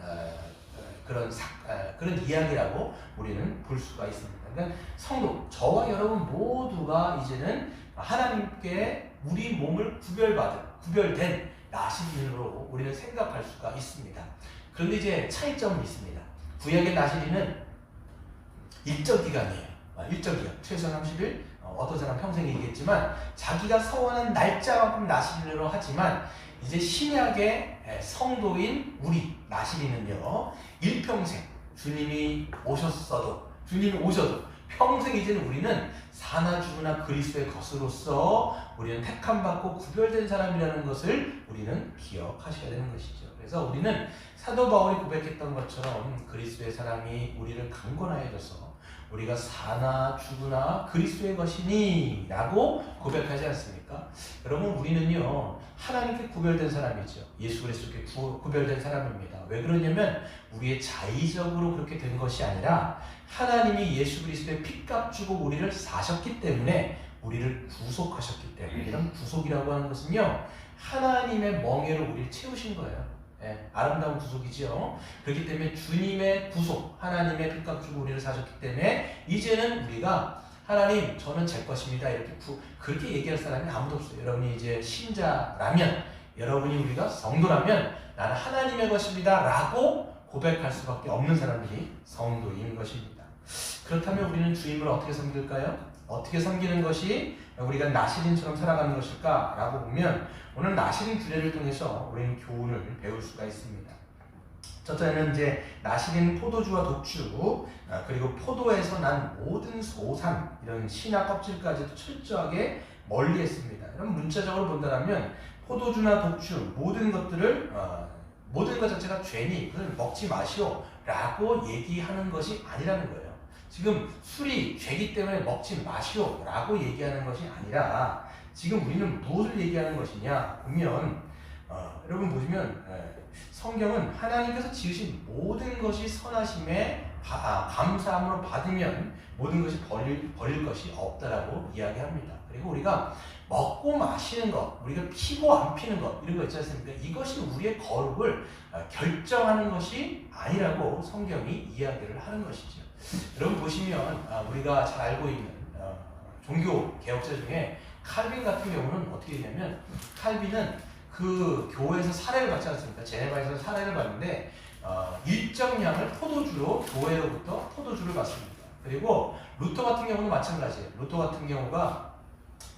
이야기라고 우리는 볼 수가 있습니다. 그러니까 성도, 저와 여러분 모두가 이제는 하나님께 우리 몸을 구별된 나시린으로 우리는 생각할 수가 있습니다. 그런데 이제 차이점이 있습니다. 구약의 나시린은 일정 기간이에요. 일정 기간, 최소 30일, 어떤 사람 평생이겠지만 자기가 서원한 날짜만큼 나시린으로 하지만 이제 신약의 성도인 우리 나시린은요, 일평생 주님이 오셔도 평생 이제는 우리는 사나 죽으나 그리스도의 것으로서 우리는 택함받고 구별된 사람이라는 것을 우리는 기억하셔야 되는 것이죠. 그래서 우리는 사도 바울이 고백했던 것처럼 그리스도의 사랑이 우리를 강권하여 줘서 우리가 사나 죽으나 그리스도의 것이니 라고 고백하지 않습니까? 여러분, 우리는요 하나님께 구별된 사람이죠. 예수 그리스도께 구별된 사람입니다. 왜 그러냐면 우리의 자의적으로 그렇게 된 것이 아니라 하나님이 예수 그리스도의 피값 주고 우리를 사셨기 때문에, 우리를 구속하셨기 때문에. 이런 구속이라고 하는 것은요, 하나님의 멍에로 우리를 채우신 거예요. 아름다운 구속이죠. 그렇기 때문에 주님의 구속, 하나님의 피값 주고 우리를 사셨기 때문에 이제는 우리가 하나님, 저는 제 것입니다, 이렇게 그렇게 얘기할 사람이 아무도 없어요. 여러분이 이제 신자라면, 여러분이 우리가 성도라면 나는 하나님의 것입니다 라고 고백할 수밖에 없는 사람들이 성도인 것입니다. 그렇다면 우리는 주님을 어떻게 섬길까요? 어떻게 섬기는 것이 우리가 나시린처럼 살아가는 것일까? 라고 보면 오늘 나시린 규례를 통해서 우리는 교훈을 배울 수가 있습니다. 첫째는 이제 나시린 포도주와 독주, 그리고 포도에서 난 모든 소산, 이런 신화 껍질까지도 철저하게 멀리했습니다. 이런 문자적으로 본다면 포도주나 독주 모든 것들을 모든 것 자체가 죄니 그걸 먹지 마시오 라고 얘기하는 것이 아니라는 거예요. 지금 술이 죄기 때문에 먹지 마시오 라고 얘기하는 것이 아니라 지금 우리는 무엇을 얘기하는 것이냐 보면 여러분 보시면 성경은 하나님께서 지으신 모든 것이 선하심에 감사함으로 받으면 모든 것이 버릴 것이 없다라고 이야기합니다. 그리고 우리가 먹고 마시는 것, 우리가 피고 안 피는 것, 이런 거 있지 않습니까? 이것이 우리의 거룩을 결정하는 것이 아니라고 성경이 이야기를 하는 것이죠. 여러분 보시면 우리가 잘 알고 있는 종교 개혁자 중에 칼빈 같은 경우는 어떻게 되냐면, 칼빈은 그 교회에서 사례를 받지 않습니까? 제네바에서 사례를 받는데 일정량을 포도주로 교회로부터 포도주를 받습니다. 그리고 루터 같은 경우는 마찬가지예요. 루터 같은 경우가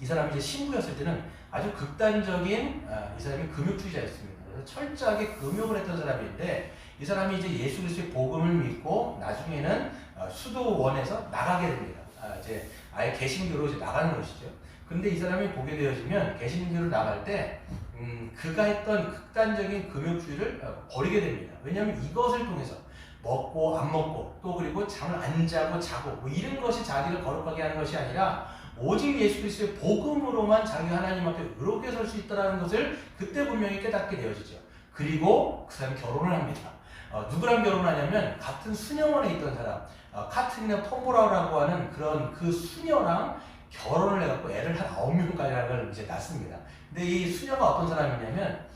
이 사람이 이제 신부였을 때는 아주 극단적인 이 사람이 금욕주의자였습니다. 그래서 철저하게 금욕을 했던 사람인데 이 사람이 이제 예수 그리스도의 복음을 믿고 나중에는 수도원에서 나가게 됩니다. 이제 아예 개신교로 이제 나가는 것이죠. 근데 이 사람이 보게 되어지면 개신교로 나갈 때 그가 했던 극단적인 금욕주의를 버리게 됩니다. 왜냐하면 이것을 통해서 먹고 안 먹고 또 그리고 잠을 안 자고 자고 뭐 이런 것이 자기를 거룩하게 하는 것이 아니라 오직 예수 그리스도의 복음으로만 자기가 하나님 앞에 의롭게 설 수 있다는 것을 그때 분명히 깨닫게 되어지죠. 그리고 그 사람이 결혼을 합니다. 누구랑 결혼하냐면 같은 수녀원에 있던 사람, 카트리나 톰보라라고 하는 그런 그 수녀랑 결혼을 해갖고 애를 한 9명까지 이제 낳습니다. 근데 이 수녀가 어떤 사람이냐면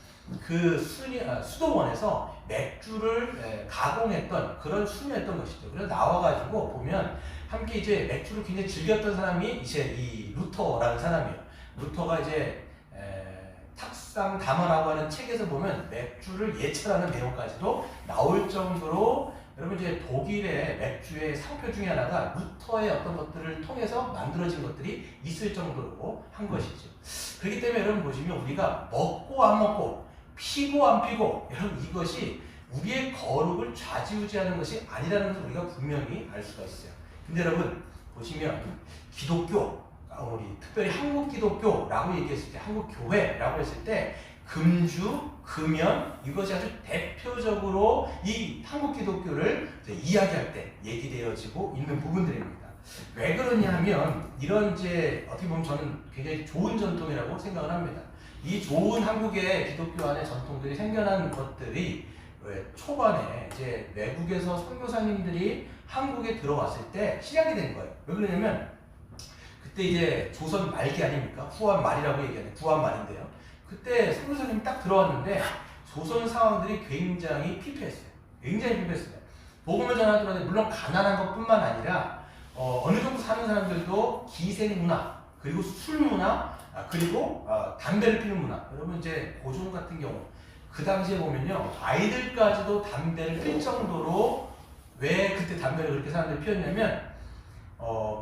그 수도원에서 맥주를 가공했던 그런 수녀였던 것이죠. 그래서 나와가지고 보면 함께 이제 맥주를 굉장히 즐겼던 사람이 이제 이 루터라는 사람이에요. 루터가 이제 탁상 담화라고 하는 책에서 보면 맥주를 예찰하는 내용까지도 나올 정도로 여러분 이제 독일의 맥주의 상표 중에 하나가 루터의 어떤 것들을 통해서 만들어진 것들이 있을 정도로 한 것이죠. 그렇기 때문에 여러분 보시면 우리가 먹고 안 먹고 피고 안 피고 여러분 이것이 우리의 거룩을 좌지우지하는 것이 아니라는 것을 우리가 분명히 알 수가 있어요. 근데 여러분 보시면 기독교, 우리 특별히 한국 기독교라고 얘기했을 때, 한국 교회라고 했을 때 금주, 금연 이것이 아주 대표적으로 이 한국 기독교를 이야기할 때 얘기되어지고 있는 부분들입니다. 왜 그러냐 하면 이런 이제 어떻게 보면 저는 굉장히 좋은 전통이라고 생각을 합니다. 이 좋은 한국의 기독교 안에 전통들이 생겨난 것들이 초반에 이제 외국에서 선교사님들이 한국에 들어왔을 때 시작이 된 거예요. 왜 그러냐면 그때 이제 조선 말기 아닙니까? 후한 말이라고 얘기하는 구한 말인데요. 그때 선교사님이 딱 들어왔는데 조선 상황들이 굉장히 피폐했어요. 굉장히 피폐했어요. 복음을 전하더라도 물론 가난한 것뿐만 아니라 어느 정도 사는 사람들도 기생 문화, 그리고 술 문화, 그리고 담배를 피는 문화. 여러분 이제 고종 같은 경우 그 당시에 보면요 아이들까지도 담배를 필 정도로 왜 그때 담배를 그렇게 사람들이 피웠냐면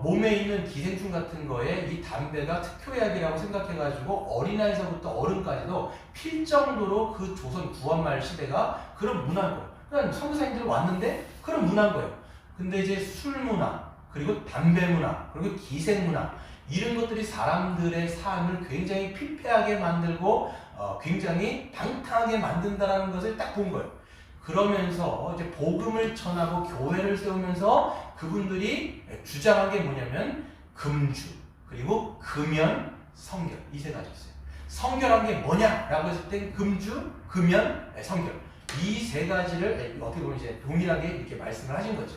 몸에 있는 기생충 같은 거에 이 담배가 특효약이라고 생각해가지고 어린아이서부터 어른까지도 필 정도로 그 조선 구한말 시대가 그런 문화인 거예요. 그러니까 선교사님들이 왔는데 그런 문화인 거예요. 근데 이제 술 문화, 그리고 담배 문화, 그리고 기생 문화 이런 것들이 사람들의 삶을 굉장히 피폐하게 만들고 굉장히 방탕하게 만든다는 것을 딱 본 거예요. 그러면서 이제 복음을 전하고 교회를 세우면서 그분들이 주장한 게 뭐냐면 금주, 그리고 금연, 성결 이 세 가지였어요. 성결한 게 뭐냐라고 했을 때 금주, 금연, 성결 이 세 가지를 어떻게 보면 이제 동일하게 이렇게 말씀을 하신 거죠.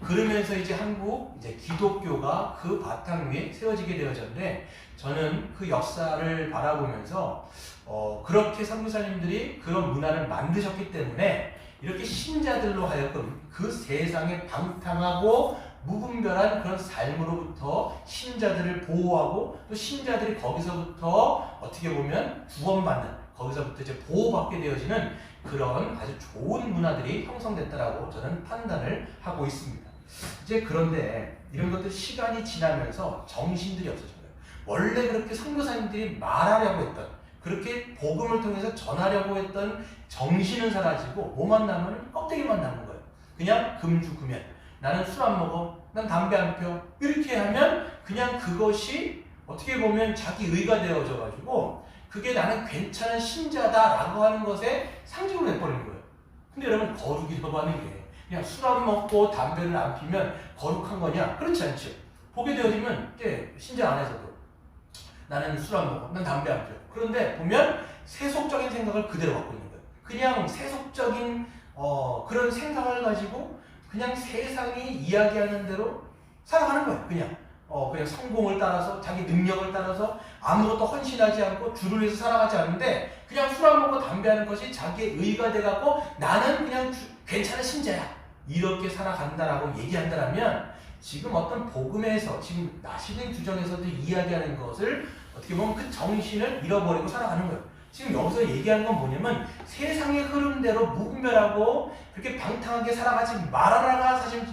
그러면서 이제 한국 이제 기독교가 그 바탕 위에 세워지게 되어졌는데 저는 그 역사를 바라보면서 그렇게 선교사님들이 그런 문화를 만드셨기 때문에 이렇게 신자들로 하여금 그 세상에 방탕하고 무분별한 그런 삶으로부터 신자들을 보호하고 또 신자들이 거기서부터 어떻게 보면 구원받는 거기서부터 이제 보호받게 되어지는 그런 아주 좋은 문화들이 형성됐다라고 저는 판단을 하고 있습니다. 이제 그런데 이런 것들 시간이 지나면서 정신들이 없어진 거예요. 원래 그렇게 선교사님들이 말하려고 했던 그렇게 복음을 통해서 전하려고 했던 정신은 사라지고 뭐만 남으면 껍데기만 남은 거예요. 그냥 금주 금연. 나는 술 안 먹어. 난 담배 안 펴. 이렇게 하면 그냥 그것이 어떻게 보면 자기 의가 되어져 가지고 그게 나는 괜찮은 신자다라고 하는 것에 상징으로 내버리는 거예요. 근데 여러분 거룩이라고 하는 게 그냥 술 안 먹고 담배를 안 피면 거룩한 거냐? 그렇지 않죠. 보게 되어지면 신자 안에서도 나는 술 안 먹어. 난 담배 안 펴. 그런데 보면 세속적인 생각을 그대로 갖고 있는 거예요. 그냥 세속적인 그런 생각을 가지고 그냥 세상이 이야기하는 대로 살아가는 거예요. 그냥 성공을 따라서 자기 능력을 따라서 아무것도 헌신하지 않고 주를 위해서 살아가지 않는데 그냥 술 안 먹고 담배하는 것이 자기의 의가 돼갖고 나는 그냥 괜찮은 신자야 이렇게 살아간다라고 얘기한다면 지금 어떤 복음에서 지금 나시린 규정에서도 이야기하는 것을 어떻게 보면 그 정신을 잃어버리고 살아가는 거예요. 지금 여기서 얘기하는 건 뭐냐면 세상의 흐름대로 무분별하고 그렇게 방탕하게 살아가지 말아라가 사실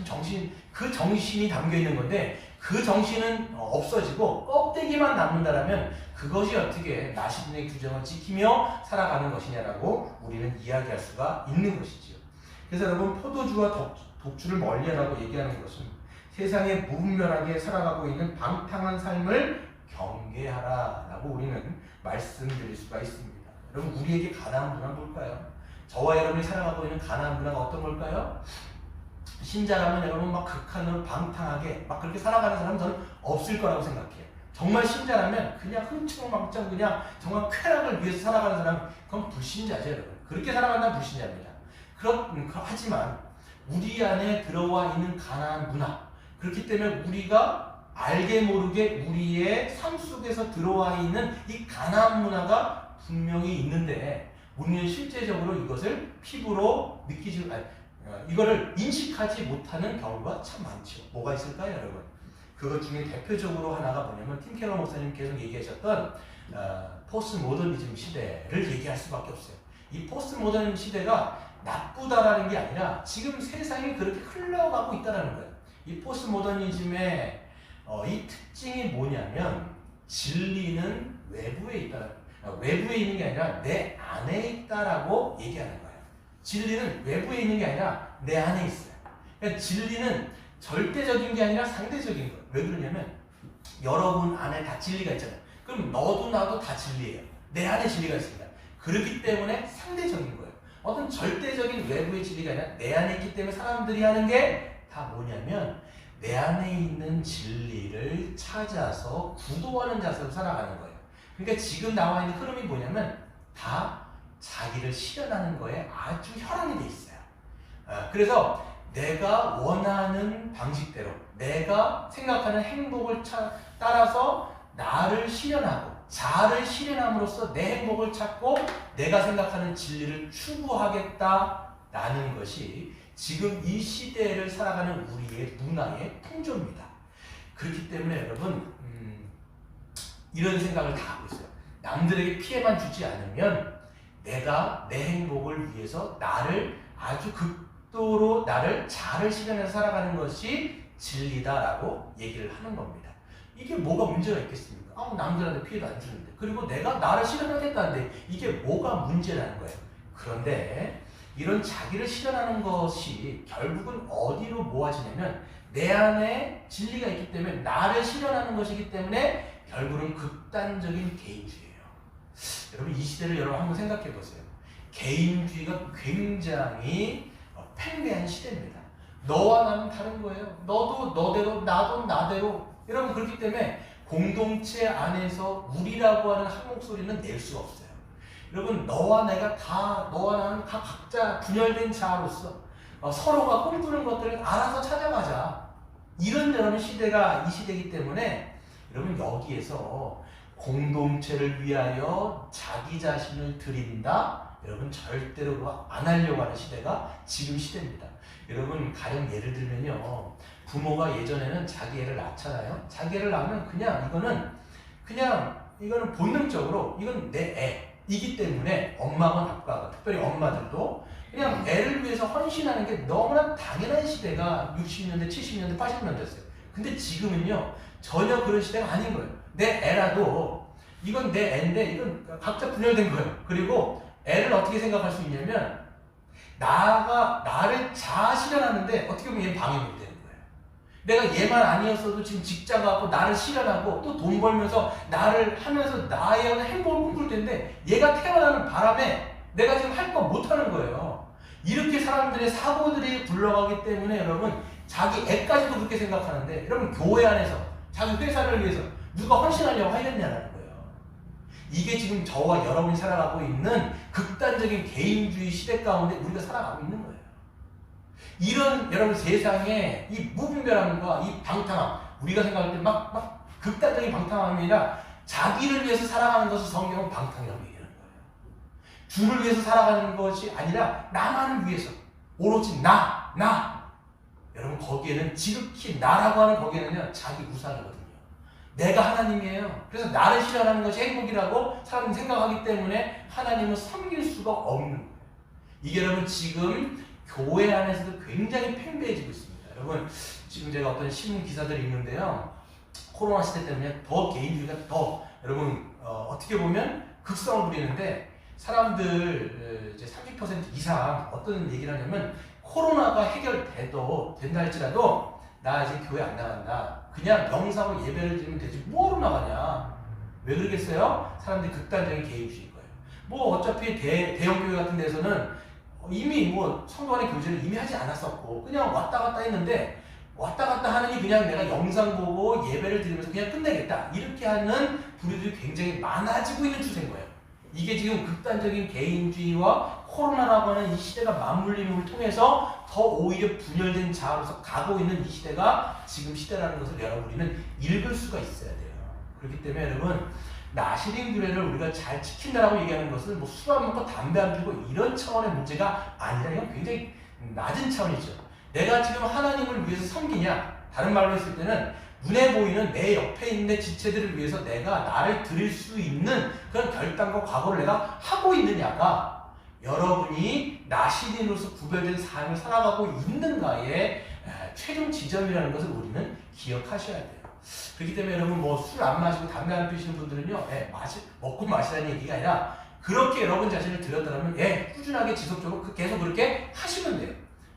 그 정신이 담겨 있는 건데 그 정신은 없어지고 껍데기만 남는다라면 그것이 어떻게 나시린의 규정을 지키며 살아가는 것이냐라고 우리는 이야기할 수가 있는 것이지요. 그래서 여러분 포도주와 독주를 멀리하라고 얘기하는 것은 세상에 무분별하게 살아가고 있는 방탕한 삶을 경계하라라고 우리는 말씀드릴 수가 있습니다. 여러분 우리에게 가나안 문화는 뭘까요? 저와 여러분이 살아가고 있는 가나안 문화가 어떤 걸까요? 신자라면 여러분 막 극한으로 방탕하게 막 그렇게 살아가는 사람은 저는 없을 거라고 생각해요. 정말 신자라면 그냥 흥청망청 그냥 정말 쾌락을 위해서 살아가는 사람은 그건 불신자죠 여러분. 그렇게 살아간다면 불신자입니다. 하지만 우리 안에 들어와 있는 가나안 문화 그렇기 때문에 우리가 알게 모르게 우리의 삶 속에서 들어와 있는 이 가나안 문화가 분명히 있는데 우리는 실제적으로 이것을 피부로 이거를 인식하지 못하는 경우가 참 많죠. 뭐가 있을까요, 여러분? 그것 중에 대표적으로 하나가 뭐냐면 팀 켈러 목사님 계속 얘기하셨던 포스트 모더니즘 시대를 얘기할 수밖에 없어요. 이 포스트 모더니즘 시대가 나쁘다라는 게 아니라 지금 세상이 그렇게 흘러가고 있다는 거예요. 이 포스트 모더니즘의 이 특징이 뭐냐면 진리는 외부에 있다는 거예요. 외부에 있는 게 아니라 내 안에 있다라고 얘기하는 거예요. 진리는 외부에 있는 게 아니라 내 안에 있어요. 그러니까 진리는 절대적인 게 아니라 상대적인 거예요. 왜 그러냐면 여러분 안에 다 진리가 있잖아요. 그럼 너도 나도 다 진리예요. 내 안에 진리가 있습니다. 그렇기 때문에 상대적인 거예요. 어떤 절대적인 외부의 진리가 아니라 내 안에 있기 때문에 사람들이 하는 게 다 뭐냐면 내 안에 있는 진리를 찾아서 구도하는 자세로 살아가는 거예요. 그러니까 지금 나와 있는 흐름이 뭐냐면 다 자기를 실현하는 거에 아주 혈안이 돼 있어요. 그래서 내가 원하는 방식대로 내가 생각하는 행복을 따라서 나를 실현하고 자아를 실현함으로써 내 행복을 찾고 내가 생각하는 진리를 추구하겠다라는 것이 지금 이 시대를 살아가는 우리의 문화의 풍조입니다. 그렇기 때문에 여러분 이런 생각을 다 하고 있어요. 남들에게 피해만 주지 않으면 내가 내 행복을 위해서 나를 아주 극도로 나를 자아를 실현해서 살아가는 것이 진리다라고 얘기를 하는 겁니다. 이게 뭐가 문제가 있겠습니까? 남들한테 피해도 안 주는데 그리고 내가 나를 실현하겠다는데 이게 뭐가 문제라는 거예요. 그런데 이런 자기를 실현하는 것이 결국은 어디로 모아지냐면 내 안에 진리가 있기 때문에 나를 실현하는 것이기 때문에 결국은 극단적인 개인주의예요. 여러분 이 시대를 여러분 한번 생각해 보세요. 개인주의가 굉장히 팽배한 시대입니다. 너와 나는 다른 거예요. 너도 너대로 나도 나대로. 여러분 그렇기 때문에 공동체 안에서 우리라고 하는 한 목소리는 낼 수가 없어요. 여러분 너와 내가 다 너와 나는 다 각자 분열된 자아로서 서로가 꿈꾸는 것들을 알아서 찾아가자. 이런 여러분 시대가 이 시대이기 때문에 여러분 여기에서 공동체를 위하여 자기 자신을 드린다? 여러분 절대로 안 하려고 하는 시대가 지금 시대입니다. 여러분 가령 예를 들면요. 부모가 예전에는 자기 애를 낳잖아요. 자기 애를 낳으면 이거는 본능적으로 이건 내 애이기 때문에 엄마건 아빠가 특별히 엄마들도 그냥 애를 위해서 헌신하는 게 너무나 당연한 시대가 60년대, 70년대, 80년대였어요. 근데 지금은요. 전혀 그런 시대가 아닌 거예요. 내 애라도 이건 내 애인데 이건 각자 분열된 거예요. 그리고 애를 어떻게 생각할 수 있냐면 나를 자아 실현하는데 어떻게 보면 얘는 방해물이 되는 거예요. 내가 얘만 아니었어도 지금 직장 갖고 나를 실현하고 또 돈 벌면서 나를 하면서 나의 행복을 꿈꿀 텐데 얘가 태어나는 바람에 내가 지금 할 거 못하는 거예요. 이렇게 사람들의 사고들이 굴러가기 때문에 여러분 자기 애까지도 그렇게 생각하는데 여러분 교회 안에서 자기 회사를 위해서 누가 헌신하려고 하겠냐는 거예요. 이게 지금 저와 여러분이 살아가고 있는 극단적인 개인주의 시대 가운데 우리가 살아가고 있는 거예요. 이런 여러분 세상에 이 무분별함과 이 방탕함, 우리가 생각할 때 막 극단적인 방탕함이 아니라 자기를 위해서 살아가는 것을 성경은 방탕이라고 얘기하는 거예요. 주를 위해서 살아가는 것이 아니라 나만을 위해서 오로지 나 여러분 거기에는 지극히 나라고 하는 거기에는요 자기 우상이거든요. 내가 하나님이에요. 그래서 나를 실현하는 것이 행복이라고 사람들이 생각하기 때문에 하나님을 섬길 수가 없는 거예요. 이게 여러분 지금 교회 안에서도 굉장히 팽배해지고 있습니다. 여러분 지금 제가 어떤 신문 기사들이 있는데요. 코로나 시대 때문에 더 개인주의가 더 여러분 어떻게 보면 극성을 부리는데 사람들 이제 30% 이상 어떤 얘기를 하냐면 코로나가 된다 할지라도 나 이제 교회 안 나간다. 그냥 영상으로 예배를 드리면 되지 뭐하러 나가냐. 왜 그러겠어요? 사람들이 극단적인 개인주의인 거예요. 뭐 어차피 대형 교회 같은 데서는 이미 뭐 성도 간의 교제를 이미 하지 않았었고 그냥 왔다 갔다 했는데 왔다 갔다 하느니 그냥 내가 영상 보고 예배를 드리면서 그냥 끝내겠다. 이렇게 하는 부류들이 굉장히 많아지고 있는 추세인 거예요. 이게 지금 극단적인 개인주의와 코로나라고 하는 이 시대가 맞물림을 통해서 더 오히려 분열된 자아로서 가고 있는 이 시대가 지금 시대라는 것을 여러분 우리는 읽을 수가 있어야 돼요. 그렇기 때문에 여러분 나시린 규례를 우리가 잘 지킨다라고 얘기하는 것은 뭐 술 안 먹고 담배 안 피고 이런 차원의 문제가 아니라 이건 굉장히 낮은 차원이죠. 내가 지금 하나님을 위해서 섬기냐? 다른 말로 했을 때는 눈에 보이는 내 옆에 있는 내 지체들을 위해서 내가 나를 드릴 수 있는 그런 결단과 각오를 내가 하고 있느냐가 여러분이 나시린으로서 구별된 삶을 살아가고 있는가의 최종 지점이라는 것을 우리는 기억하셔야 돼요. 그렇기 때문에 여러분 뭐 술 안 마시고 담배 안 피시는 분들은요, 먹고 마시라는 얘기가 아니라 그렇게 여러분 자신을 들였다면 꾸준하게 지속적으로 계속 그렇게 하시면 돼요.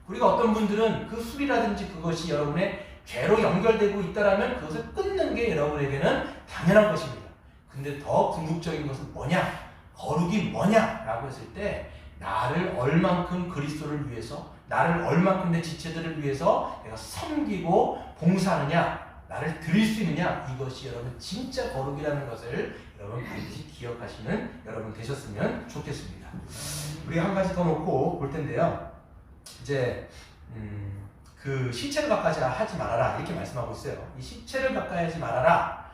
우리가 어떤 분들은 그 술이라든지 그것이 여러분의 죄로 연결되고 있다라면 그것을 끊는 게 여러분에게는 당연한 것입니다. 근데 더 궁극적인 것은 뭐냐? 거룩이 뭐냐? 라고 했을 때 나를 얼만큼 그리스도를 위해서, 나를 얼만큼 내 지체들을 위해서 내가 섬기고 봉사하느냐, 나를 드릴 수 있느냐, 이것이 여러분 진짜 거룩이라는 것을 여러분 반드시 기억하시는 여러분 되셨으면 좋겠습니다. 우리가 한 가지 더 놓고 볼 텐데요. 이제 그 시체를 가까이 하지 말아라 이렇게 말씀하고 있어요. 이 시체를 가까이 하지 말아라.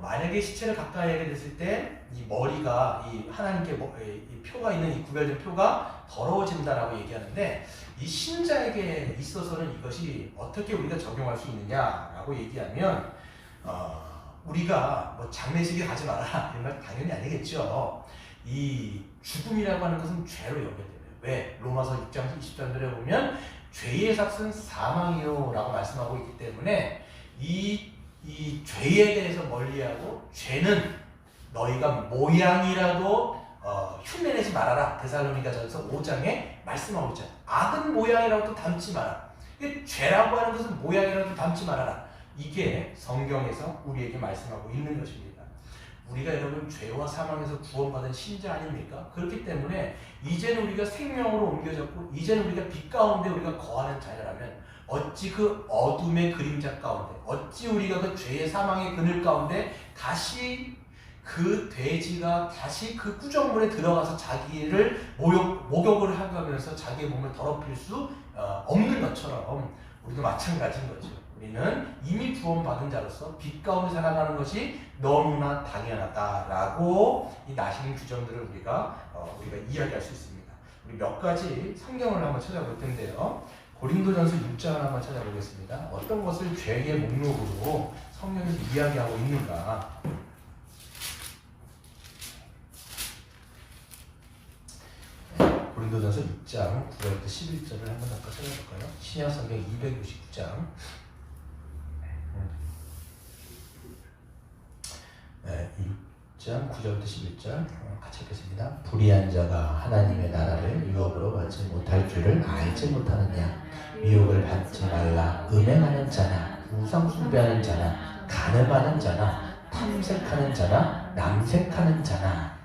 만약에 시체를 가까이 하게 됐을 때 이 머리가 이 하나님께 이 표가 있는 이 구별된 표가 더러워진다라고 얘기하는데 이 신자에게 있어서는 이것이 어떻게 우리가 적용할 수 있느냐라고 얘기하면 우리가 뭐 장례식에 가지 마라 이런 말 당연히 아니겠죠. 이 죽음이라고 하는 것은 죄로 연결돼요. 왜? 로마서 6장 20절에 보면 죄의 삭은 사망이요 라고 말씀하고 있기 때문에 이 죄에 대해서 멀리하고 죄는 너희가 모양이라도 흉내내지 말아라. 데살로니가전서 5장에 말씀하고 있잖아요. 악은 모양이라도 담지 마라. 죄라고 하는 것은 모양이라도 담지 말아라. 이게 성경에서 우리에게 말씀하고 있는 것입니다. 우리가 여러분 죄와 사망에서 구원받은 신자 아닙니까? 그렇기 때문에 이제는 우리가 생명으로 옮겨졌고 이제는 우리가 빛 가운데 우리가 거하는 자녀라면 어찌 그 어둠의 그림자 가운데, 어찌 우리가 그 죄의 사망의 그늘 가운데 다시 그 돼지가 다시 그 구정물에 들어가서 자기를 목욕을 하면서 자기의 몸을 더럽힐 수 없는 것처럼 우리도 마찬가지인 거죠. 우리는 이미 구원받은 자로서 빛 가운데 살아가는 것이 너무나 당연하다라고 이 나시린 규정들을 우리가 이야기할 수 있습니다. 우리 몇 가지 성경을 한번 찾아볼 텐데요. 고린도전서 6장을 한번 찾아보겠습니다. 어떤 것을 죄의 목록으로 성경에서 이야기하고 있는가. 고린도전서 6장 9절부터 11절을 한번 더 찾아볼까요? 신약 성경 269장 6장 9절부터 11절 같이 읽겠습니다. 불의한 자가 하나님의 나라를 유업으로 받지 못할 줄을 알지 못하느냐. 미혹을 받지 말라. 음행하는 자나 우상 숭배하는 자나 간음하는 자나 탐색하는 자나 남색하는 자나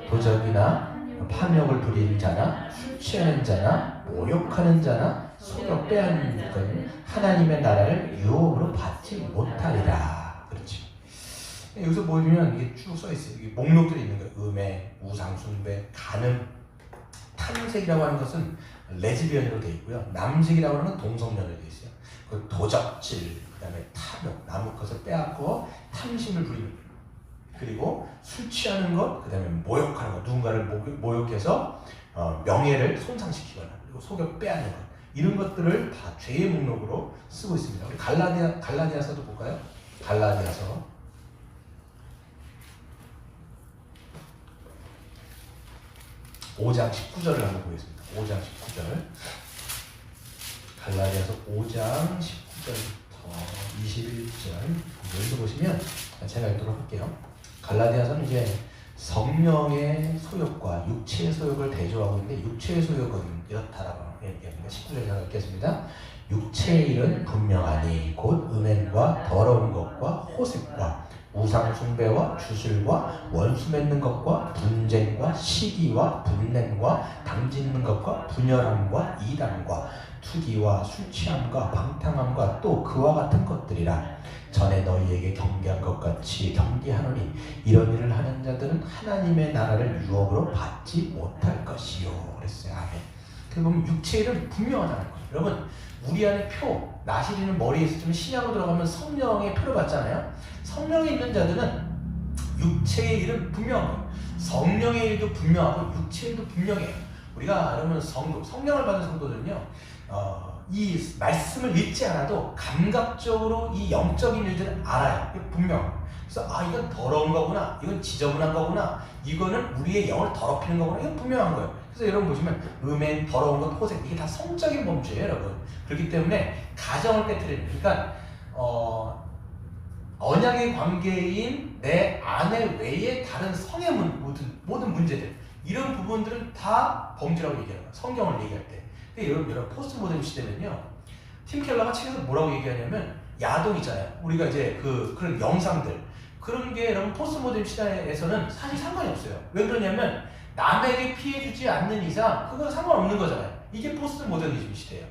도적이나 파명을 부리는 자나 술 취하는 자나 모욕하는 자나 속여 빼앗는 건 하나님의 나라를 유업으로 받지 못하리라. 그렇지. 여기서 보시면 이게 쭉 써 있어요. 이게 목록들이 있는 거예요. 음행, 우상 숭배, 간음, 탐색이라고 하는 것은 레즈비언으로 되어 있고요. 남색이라고 하는 건 동성연으로 되어 있어요. 그 도적질, 그다음에 탐욕, 남의 것을 빼앗고 탐심을 부리는, 그리고 술 취하는 것, 그다음에 모욕하는 것, 누군가를 모욕해서 명예를 손상시키거나 그리고 속여 빼앗는 것, 이런 것들을 다 죄의 목록으로 쓰고 있습니다. 우리 갈라디아서도 볼까요? 갈라디아서 5장 19절을 한번 보겠습니다. 5장 19절. 갈라디아서 5장 19절부터 21절. 여기서 보시면 제가 읽도록 할게요. 갈라디아서는 이제 성령의 소욕과 육체의 소욕을 대조하고 있는데, 육체의 소욕은 이렇다라고 얘기합니다. 19절 제가 읽겠습니다. 육체의 일은 분명하니 곧 음행과 더러운 것과 호색과 우상 숭배와 주술과 원수 맺는 것과 분쟁과 시기와 분냄과 당짓는 것과 분열함과 이단과 투기와 술 취함과 방탕함과 또 그와 같은 것들이라. 전에 너희에게 경계한 것 같이 경계하노니 이런 일을 하는 자들은 하나님의 나라를 유업으로 받지 못할 것이요. 그랬어요. 아멘. 그래서 보면 육체의 일은 분명하다는 거예요. 여러분, 우리 안에 표, 나시린은 머리에 있으면 신약으로 들어가면 성령의 표를 받잖아요. 성령이 있는 자들은 육체의 일은 분명하고 성령의 일도 분명하고 육체의 일도 분명해요. 우리가 여러분 성령을 받은 성도들은요, 이 말씀을 읽지 않아도 감각적으로 이 영적인 일들을 알아요. 분명. 그래서 이건 더러운 거구나, 이건 지저분한 거구나, 이거는 우리의 영을 더럽히는 거구나, 이건 분명한 거예요. 그래서 여러분 보시면 음행, 더러운 것, 호색, 이게 다 성적인 범죄예요, 여러분. 그렇기 때문에 가정을 깨트리는, 그러니까 언약의 관계인 내 아내 외에 다른 성의 모든 문제들, 이런 부분들은 다 범죄라고 얘기하는 거예요, 성경을 얘기할 때. 근데 여러분 포스트 모던 시대는요, 팀 켈러가 책에서 뭐라고 얘기하냐면 야동 있잖아요. 우리가 이제 그런 영상들, 그런 게 여러분 포스트 모던 시대에서는 사실 상관이 없어요. 왜 그러냐면 남에게 피해 주지 않는 이상 그건 상관없는 거잖아요. 이게 포스트 모더니즘 시대예요.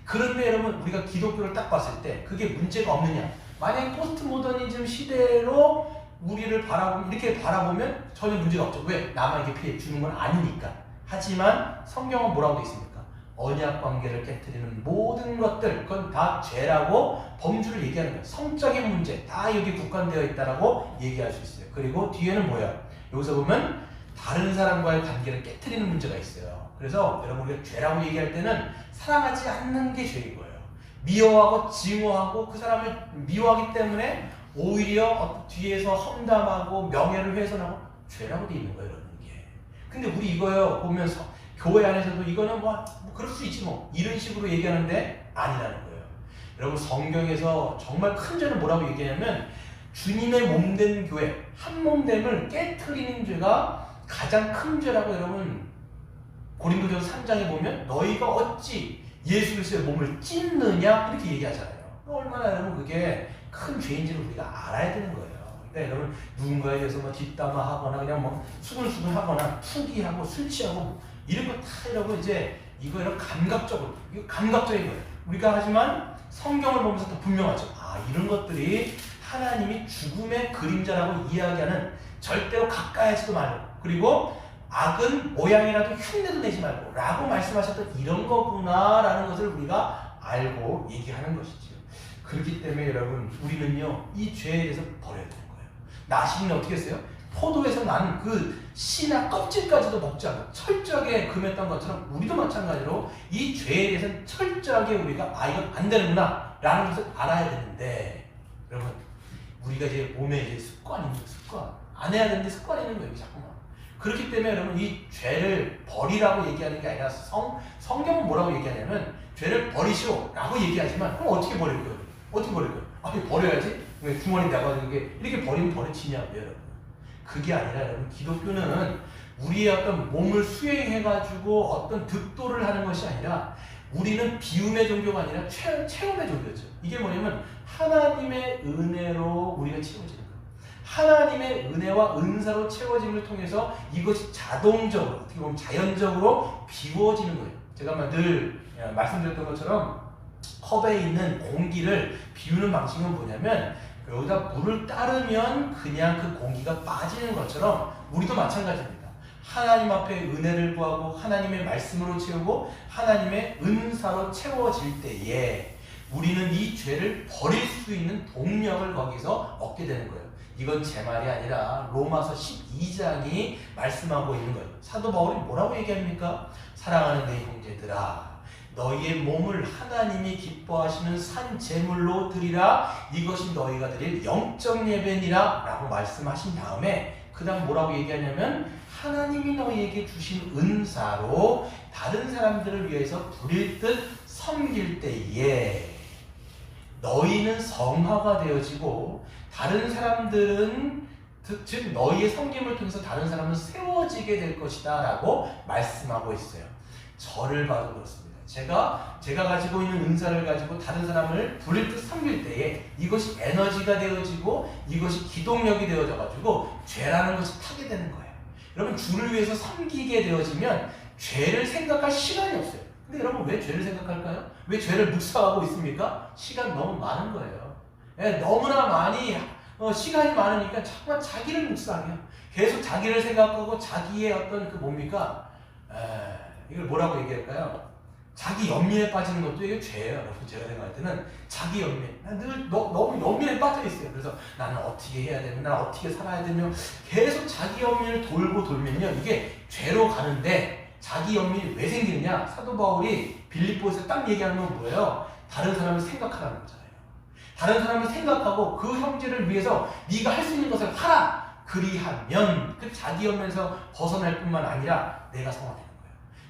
그런데 여러분 우리가 기독교를 딱 봤을 때 그게 문제가 없느냐? 만약에 포스트 모더니즘 시대로 우리를 이렇게 바라보면 전혀 문제가 없죠. 왜? 남에게 피해 주는 건 아니니까. 하지만 성경은 뭐라고 되어 있습니까? 언약 관계를 깨트리는 모든 것들, 그건 다 죄라고 범주를 얘기하는 거예요. 성적인 문제 다 여기 국한되어 있다라고 얘기할 수 있어요. 그리고 뒤에는 뭐야? 여기서 보면 다른 사람과의 관계를 깨트리는 문제가 있어요. 그래서 여러분 우리가 죄라고 얘기할 때는 사랑하지 않는 게 죄인 거예요. 미워하고 증오하고 그 사람을 미워하기 때문에 오히려 뒤에서 험담하고 명예를 훼손하고 죄라고 돼 있는 거예요, 여러분 이게. 근데 우리 이거요 보면서 교회 안에서도 이거는 뭐 그럴 수 있지 뭐 이런 식으로 얘기하는데 아니라는 거예요. 여러분 성경에서 정말 큰 죄는 뭐라고 얘기하냐면 주님의 몸된 교회, 한 몸됨을 깨트리는 죄가 가장 큰 죄라고 여러분 고린도전서 3장에 보면 너희가 어찌 예수 그리스도의 몸을 찢느냐 이렇게 얘기하잖아요. 얼마나 여러분 그게 큰 죄인지를 우리가 알아야 되는 거예요. 그러니까 여러분 누군가에 대해서 뭐 뒷담화하거나 그냥 뭐 수근수근하거나 투기하고 술 취하고 이런 거 다 여러분 이제 이거 여러분 감각적으로 이거 감각적인 거예요. 우리가 하지만 성경을 보면서 더 분명하죠. 이런 것들이 하나님이 죽음의 그림자라고 이야기하는 절대로 가까이 하지도 말고 그리고 악은 모양이라도 흉내도 내지 말고 라고 말씀하셨던 이런 거구나 라는 것을 우리가 알고 얘기하는 것이죠. 그렇기 때문에 여러분 우리는요 이 죄에 대해서 버려야 되는 거예요. 나시는 어떻게 했어요? 포도에서 난 그 씨나 껍질까지도 먹지 않고 철저하게 금했던 것처럼 우리도 마찬가지로 이 죄에 대해서는 철저하게 우리가 이건 안 되는구나 라는 것을 알아야 되는데 여러분 우리가 이제 몸에 이제 습관이 있는 습관 안 해야 되는데 습관이 있는 거예요 자꾸만. 그렇기 때문에 여러분 이 죄를 버리라고 얘기하는 게 아니라 성경은 뭐라고 얘기하냐면 죄를 버리시오 라고 얘기하지만 그럼 어떻게 버릴 거예요? 어떻게 버릴 거예요? 버려야지. 왜 주머니 나가서 이렇게 버리면 버려지냐고요 여러분. 그게 아니라 여러분 기독교는 우리의 어떤 몸을 수행해가지고 어떤 득도를 하는 것이 아니라 우리는 비움의 종교가 아니라 체험의 종교죠. 이게 뭐냐면 하나님의 은혜로 우리가 채워지는 거예요. 하나님의 은혜와 은사로 채워짐을 통해서 이것이 자동적으로 어떻게 보면 자연적으로 비워지는 거예요. 제가 늘 말씀드렸던 것처럼 컵에 있는 공기를 비우는 방식은 뭐냐면 여기다 물을 따르면 그냥 그 공기가 빠지는 것처럼 우리도 마찬가지입니다. 하나님 앞에 은혜를 구하고 하나님의 말씀으로 채우고 하나님의 은사로 채워질 때에 우리는 이 죄를 버릴 수 있는 동력을 거기서 얻게 되는 거예요. 이건 제 말이 아니라 로마서 12장이 말씀하고 있는 거예요. 사도 바울이 뭐라고 얘기합니까? 사랑하는 내 형제들아 너희의 몸을 하나님이 기뻐하시는 산 제물로 드리라 이것이 너희가 드릴 영적 예배니라 라고 말씀하신 다음에 그 다음 뭐라고 얘기하냐면 하나님이 너희에게 주신 은사로 다른 사람들을 위해서 부릴 듯 섬길 때에 너희는 성화가 되어지고 다른 사람들은 즉 너희의 섬김을 통해서 다른 사람은 세워지게 될 것이다 라고 말씀하고 있어요. 저를 봐도 그렇습니다. 제가 가지고 있는 은사를 가지고 다른 사람을 부릴 듯 섬길 때에 이것이 에너지가 되어지고 이것이 기동력이 되어져가지고 죄라는 것이 타게 되는 거예요. 여러분 주를 위해서 섬기게 되어지면 죄를 생각할 시간이 없어요. 근데 여러분 왜 죄를 생각할까요? 왜 죄를 묵상하고 있습니까? 시간 너무 많은 거예요. 너무나 많이 시간이 많으니까 자꾸만 자기를 묵상해요. 계속 자기를 생각하고 자기의 어떤 그 뭡니까? 이걸 뭐라고 얘기할까요? 자기 연민에 빠지는 것도 이게 죄예요. 여러분 제가 생각할 때는 자기 연민, 늘 너무 연민에 빠져 있어요. 그래서 나는 어떻게 해야 되며, 나는 어떻게 살아야 되며, 계속 자기 연민을 돌고 돌면요, 이게 죄로 가는데, 자기 연민이 왜 생기느냐? 사도 바울이 빌립보에서 딱 얘기하는 건 뭐예요? 다른 사람을 생각하라는 거잖아요. 다른 사람을 생각하고 그 형제를 위해서 네가 할 수 있는 것을 하라. 그리하면 그 자기 연민에서 벗어날 뿐만 아니라 내가 성화되는 거예요.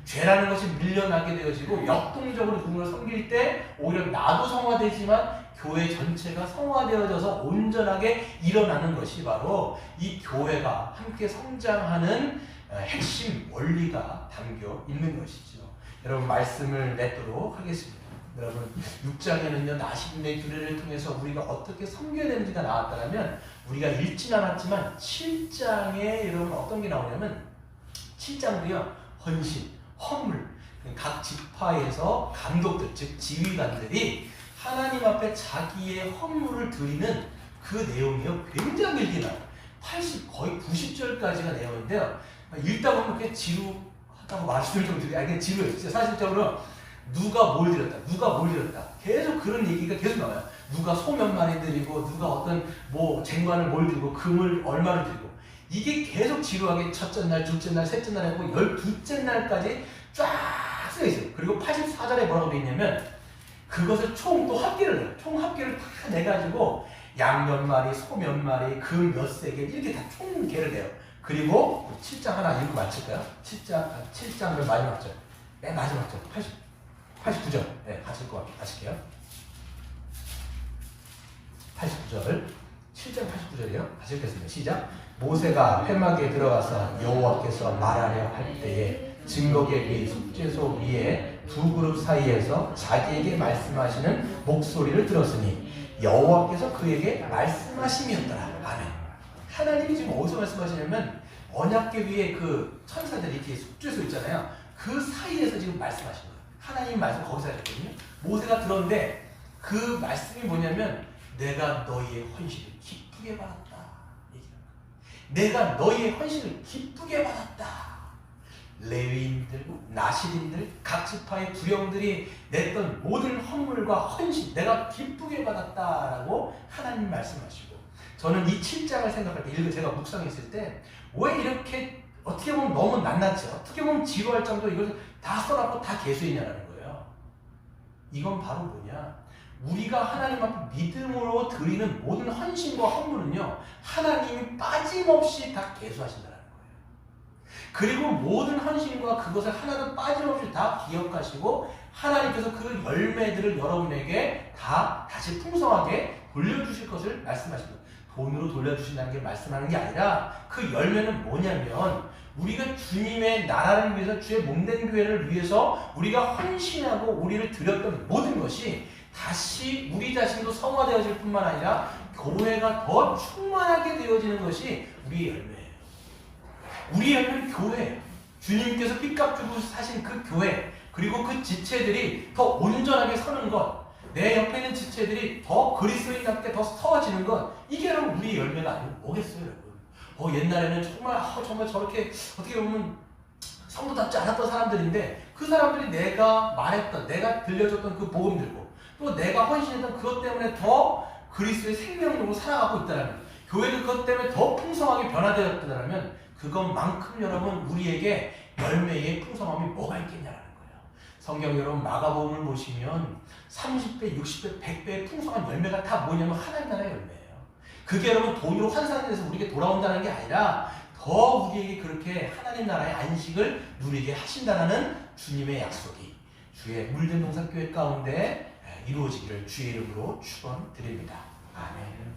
죄라는 것이 밀려나게 되어지고 역동적으로 누군가를 섬길 때 오히려 나도 성화되지만 교회 전체가 성화되어져서 온전하게 일어나는 것이 바로 이 교회가 함께 성장하는 핵심 원리가 담겨 있는 것이죠. 여러분 말씀을 맺도록 하겠습니다. 여러분 6장에는요 나시린의 규례를 통해서 우리가 어떻게 섬겨야 되는지가 나왔다면 우리가 읽진 않았지만 7장에 여러분 어떤 게 나오냐면 7장도요 헌신, 헌물, 각 지파에서 감독들 즉 지휘관들이 하나님 앞에 자기의 헌물을 드리는 그 내용이요 굉장히 길게 나와요. 거의 90절까지가 내용인데요. 읽다 보면 그게 지루하다고 말씀을 좀 드려요. 그냥 지루해요. 진짜 사실적으로 누가 뭘 드렸다, 누가 뭘 드렸다. 계속 그런 얘기가 계속 나와요. 누가 소 몇 마리 드리고, 누가 어떤 뭐 쟁반을 뭘 드리고, 금을 얼마를 드리고. 이게 계속 지루하게 첫째 날, 둘째 날, 셋째 날 하고 12째 날까지 쫙 쓰여 있어요. 그리고 84절에 뭐라고 되어 있냐면 그것을 총 또 합계를 해요. 총 합계를 다 내가지고 양 몇 마리, 소 몇 마리, 금 몇 세겔 이렇게 다 총 계를 내요. 그리고 7장 하나 읽고 마칠까요? 7장을 마지막 절. 맨 마지막 절. 89절. 네, 가실게요. 89절. 7장 89절이요. 다시 읽겠습니다. 시작. 모세가 회막에 들어가서 여호와께서 말하려 할 때에 증거궤 속죄소 위에 두 그룹 사이에서 자기에게 말씀하시는 목소리를 들었으니 여호와께서 그에게 말씀하심이었더라. 아멘. 하나님이 지금 어디서 말씀하시냐면 언약궤 위에 그 천사들이 뒤에 속죄소 있잖아요. 그 사이에서 지금 말씀하신 거예요. 하나님 말씀 거기서 하셨거든요. 모세가 들었는데 그 말씀이 뭐냐면 내가 너희의 헌신을 기쁘게 받았다. 내가 너희의 헌신을 기쁘게 받았다. 레위인들, 나시린들, 각 지파의 부령들이 냈던 모든 헌물과 헌신 내가 기쁘게 받았다라고 하나님 말씀하시고 저는 이 7장을 생각할 때 제가 묵상했을 때 왜 이렇게 어떻게 보면 너무 낱낱이 어떻게 보면 지루할 정도로 이걸 다 써놓고 다 개수했냐라는 거예요. 이건 바로 뭐냐? 우리가 하나님 앞에 믿음으로 드리는 모든 헌신과 헌물은요 하나님이 빠짐없이 다 계수하신다는 거예요. 그리고 모든 헌신과 그것을 하나도 빠짐없이 다 기억하시고 하나님께서 그 열매들을 여러분에게 다 다시 풍성하게 돌려주실 것을 말씀하십니다. 돈으로 돌려주신다는 게 말씀하는 게 아니라 그 열매는 뭐냐면 우리가 주님의 나라를 위해서 주의 몸된 교회를 위해서 우리가 헌신하고 우리를 드렸던 모든 것이 다시 우리 자신도 성화되어질 뿐만 아니라 교회가 더 충만하게 되어지는 것이 우리의 열매예요. 우리의 열매는 교회예요. 주님께서 빚값 주고 사신 그 교회 그리고 그 지체들이 더 온전하게 서는 것 내 옆에 있는 지체들이 더 그리스도인답게 더 서어지는 것 이게 여러분 우리의 열매가 아니면 뭐겠어요 여러분. 옛날에는 정말 저렇게 어떻게 보면 성도답지 않았던 사람들인데 그 사람들이 내가 말했던 내가 들려줬던 그 복음 들고 또 내가 헌신했던 그것 때문에 더 그리스도의 생명으로 살아가고 있다면 교회도 그것 때문에 더 풍성하게 변화되었다면 그것만큼 여러분 우리에게 열매의 풍성함이 뭐가 있겠냐라는 거예요. 성경 여러분 마가복음을 보시면 30배, 60배, 100배의 풍성한 열매가 다 뭐냐면 하나님 나라의 열매예요. 그게 여러분 돈으로 환산돼서 우리에게 돌아온다는 게 아니라 더 우리에게 그렇게 하나님 나라의 안식을 누리게 하신다는 주님의 약속이 주의 물든 동산교회 가운데 이루어지기를 주의 이름으로 축원드립니다. 아멘.